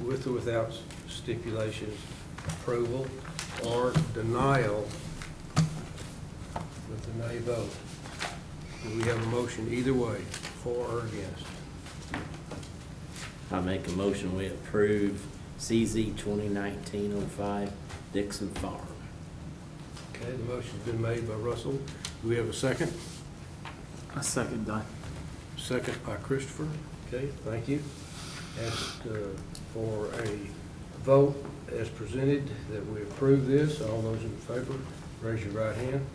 S1: with or without stipulations approval, or denial with a nay vote. Do we have a motion either way, for or against?
S6: I make a motion, we approve CZ 2019-05 Dixon Farm.
S1: Okay, the motion's been made by Russell. Do we have a second?
S14: A second, Don.
S1: Second by Christopher. Okay, thank you. Asked for a vote as presented that we approve this. All those in favor, raise your right hand.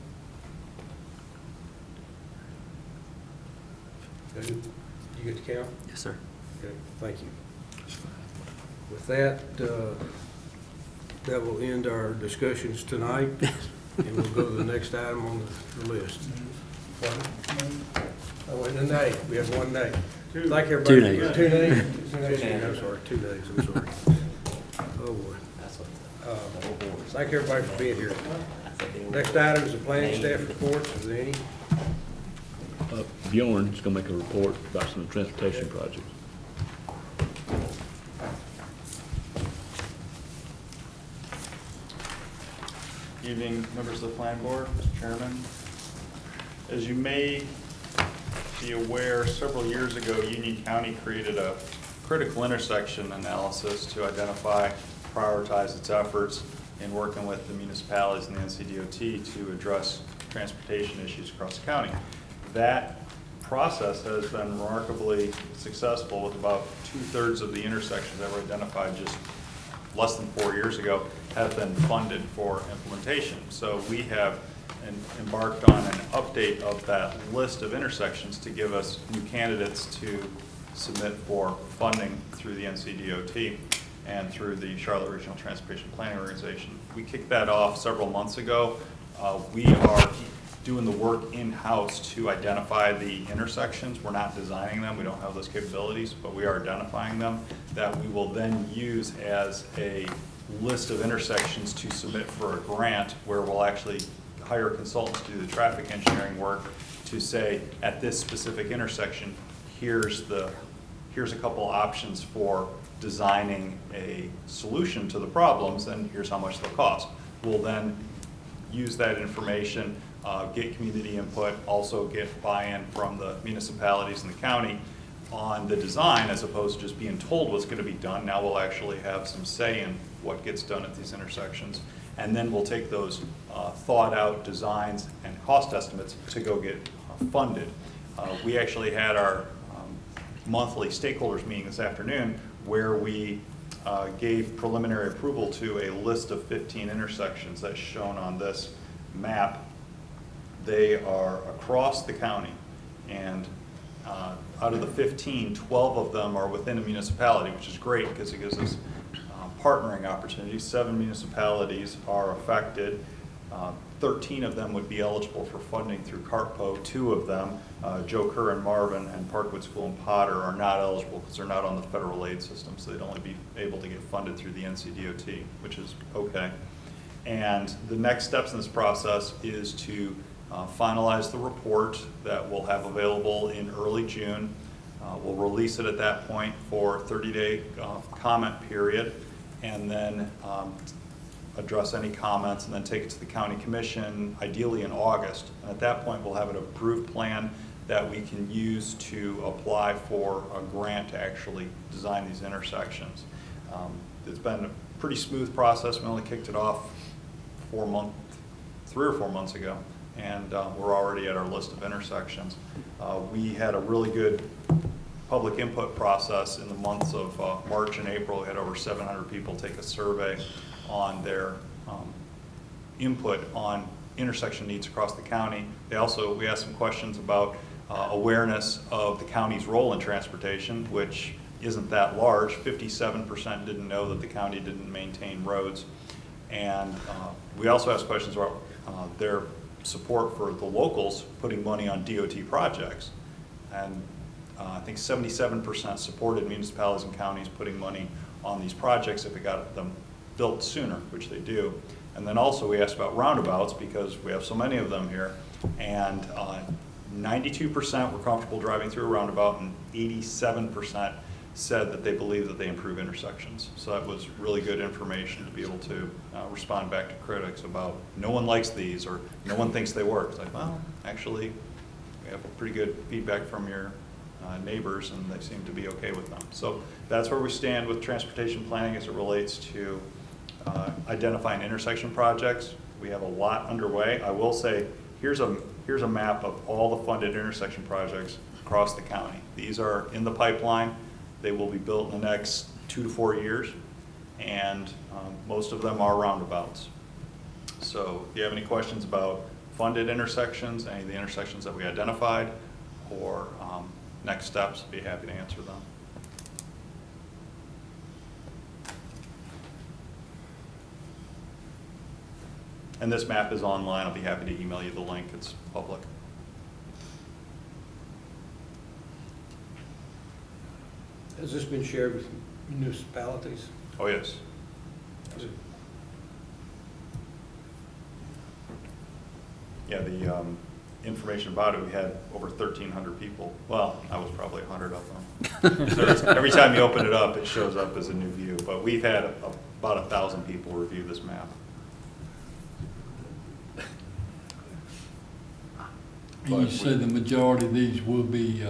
S1: Okay, you get to count?
S3: Yes, sir.
S1: Okay, thank you. With that, that will end our discussions tonight, and we'll go to the next item on the list. Oh, and a nay. We have one nay. Thank everybody.
S3: Two nays.
S1: Two nays? I'm sorry, 2 nays, I'm sorry. Oh, boy. Thank everybody for being here. Next item is the planning staff reports. Is there any?
S20: Bjorn's gonna make a report about some transportation projects.
S17: Evening, members of the planning board, Mr. Chairman. As you may be aware, several years ago, Union County created a critical intersection analysis to identify, prioritize its efforts in working with the municipalities and the NCDOT to address transportation issues across the county. That process has been remarkably successful, with about 2/3 of the intersections that were identified just less than 4 years ago have been funded for implementation. So we have embarked on an update of that list of intersections to give us new candidates to submit for funding through the NCDOT and through the Charlotte Regional Transportation Planning Organization. We kicked that off several months ago. We are doing the work in-house to identify the intersections. We're not designing them, we don't have those capabilities, but we are identifying them, that we will then use as a list of intersections to submit for a grant, where we'll actually hire consultants to do the traffic engineering work to say, at this specific intersection, here's a couple options for designing a solution to the problems, and here's how much they'll cost. We'll then use that information, get community input, also get buy-in from the municipalities and the county on the design, as opposed to just being told what's going to be done. Now we'll actually have some say in what gets done at these intersections. And then we'll take those thought-out designs and cost estimates to go get funded. We actually had our monthly stakeholders meeting this afternoon, where we gave preliminary approval to a list of 15 intersections that's shown on this map. They are across the county, and out of the 15, 12 of them are within a municipality, which is great because it gives us partnering opportunities. 7 municipalities are affected. 13 of them would be eligible for funding through CARPO. 2 of them, Joe Kerr and Marvin and Parkwood School and Potter, are not eligible because they're not on the federal aid system, so they'd only be able to get funded through the NCDOT, which is okay. And the next steps in this process is to finalize the report that we'll have available in early June. We'll release it at that point for 30-day comment period, and then address any comments, and then take it to the county commission, ideally in August. And at that point, we'll have an approved plan that we can use to apply for a grant to actually design these intersections. It's been a pretty smooth process. We only kicked it off 3 or 4 months ago, and we're already at our list of intersections. We had a really good public input process in the months of March and April. We had over 700 people take a survey on their input on intersection needs across the county. We asked some questions about awareness of the county's role in transportation, which isn't that large. 57% didn't know that the county didn't maintain roads. And we also asked questions about their support for the locals putting money on DOT projects. And I think 77% supported municipalities and counties putting money on these projects if it got them built sooner, which they do. And then also we asked about roundabouts, because we have so many of them here, and 92% were comfortable driving through a roundabout, and 87% said that they believe that they improve intersections. So that was really good information to be able to respond back to critics about, no one likes these, or no one thinks they work. It's like, well, actually, we have pretty good feedback from your neighbors, and they seem to be okay with them. So that's where we stand with transportation planning as it relates to identifying intersection projects. We have a lot underway. I will say, here's a map of all the funded intersection projects across the county. These are in the pipeline. They will be built in the next 2 to 4 years, and most of them are roundabouts. So if you have any questions about funded intersections, any of the intersections that we identified, or next steps, I'd be happy to answer them. And this map is online. I'll be happy to email you the link. It's public.
S1: Has this been shared with municipalities?
S17: Oh, yes. Yeah, the information about it, we had over 1,300 people. Well, I was probably 100 of them. So every time you open it up, it shows up as a new view. But we've had about 1,000 people review this map.
S2: And you said the majority of these will be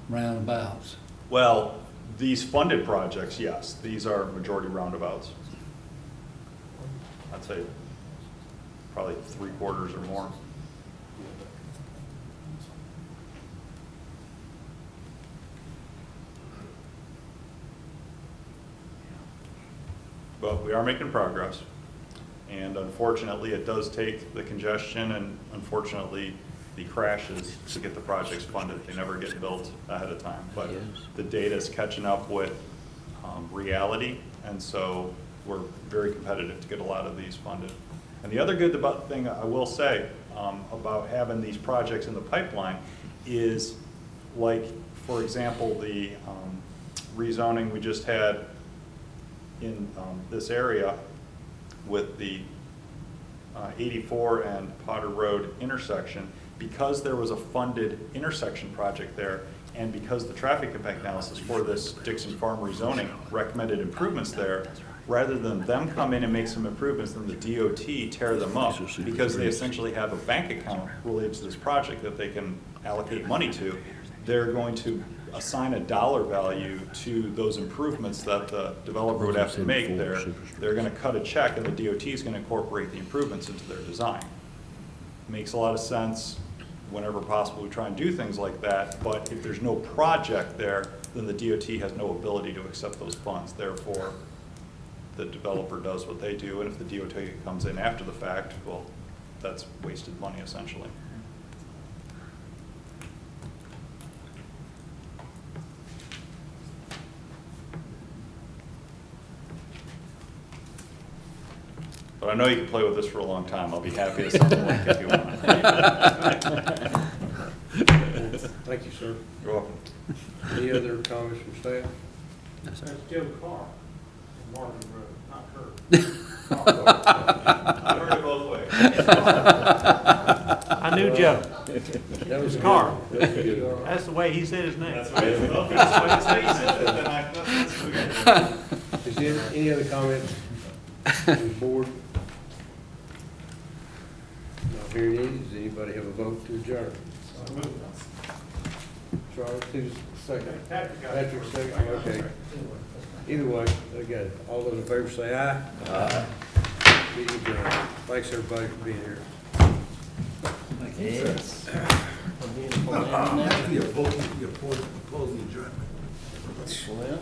S2: roundabouts.
S17: Well, these funded projects, yes, these are majority roundabouts. I'd say probably 3/4 or more. But we are making progress. And unfortunately, it does take the congestion and unfortunately the crashes to get the projects funded. They never get built ahead of time. But the data is catching up with reality, and so we're very competitive to get a lot of these funded. And the other good thing I will say about having these projects in the pipeline is, like, for example, the rezoning we just had in this area with the 84 and Potter Road intersection. Because there was a funded intersection project there, and because the traffic impact analysis for this Dixon Farm rezoning recommended improvements there, rather than them come in and make some improvements, then the DOT tear them up, because they essentially have a bank account related to this project that they can allocate money to, they're going to assign a dollar value to those improvements that the developer would have to make there. They're going to cut a check, and the DOT is going to incorporate the improvements into their design. Makes a lot of sense. Whenever possible, we try and do things like that, but if there's no project there, then the DOT has no ability to accept those funds. Therefore, the developer does what they do, and if the DOT comes in after the fact, well, that's wasted money essentially. But I know you can play with this for a long time. I'll be happy to send a link if you want.
S1: Thank you, sir.
S17: You're welcome.
S1: Any other comments from staff?
S19: That's Joe Carr on Marvin Road, not her.
S17: I heard it both ways.
S19: I knew Joe.
S1: That was
S19: Carr.
S1: good.
S19: That's the way he said his name.
S17: That's the way he said it. Then that's
S1: Is there any other comments from the board? Not hearing any. Does anybody have a vote to adjourn? Charles, who's second? Patrick, second. Okay. Either way, okay. All those in favor say aye. Aye. Meeting adjourned. Thanks, everybody, for being here.
S6: Yes.
S5: After you oppose the adjournment.
S6: Well.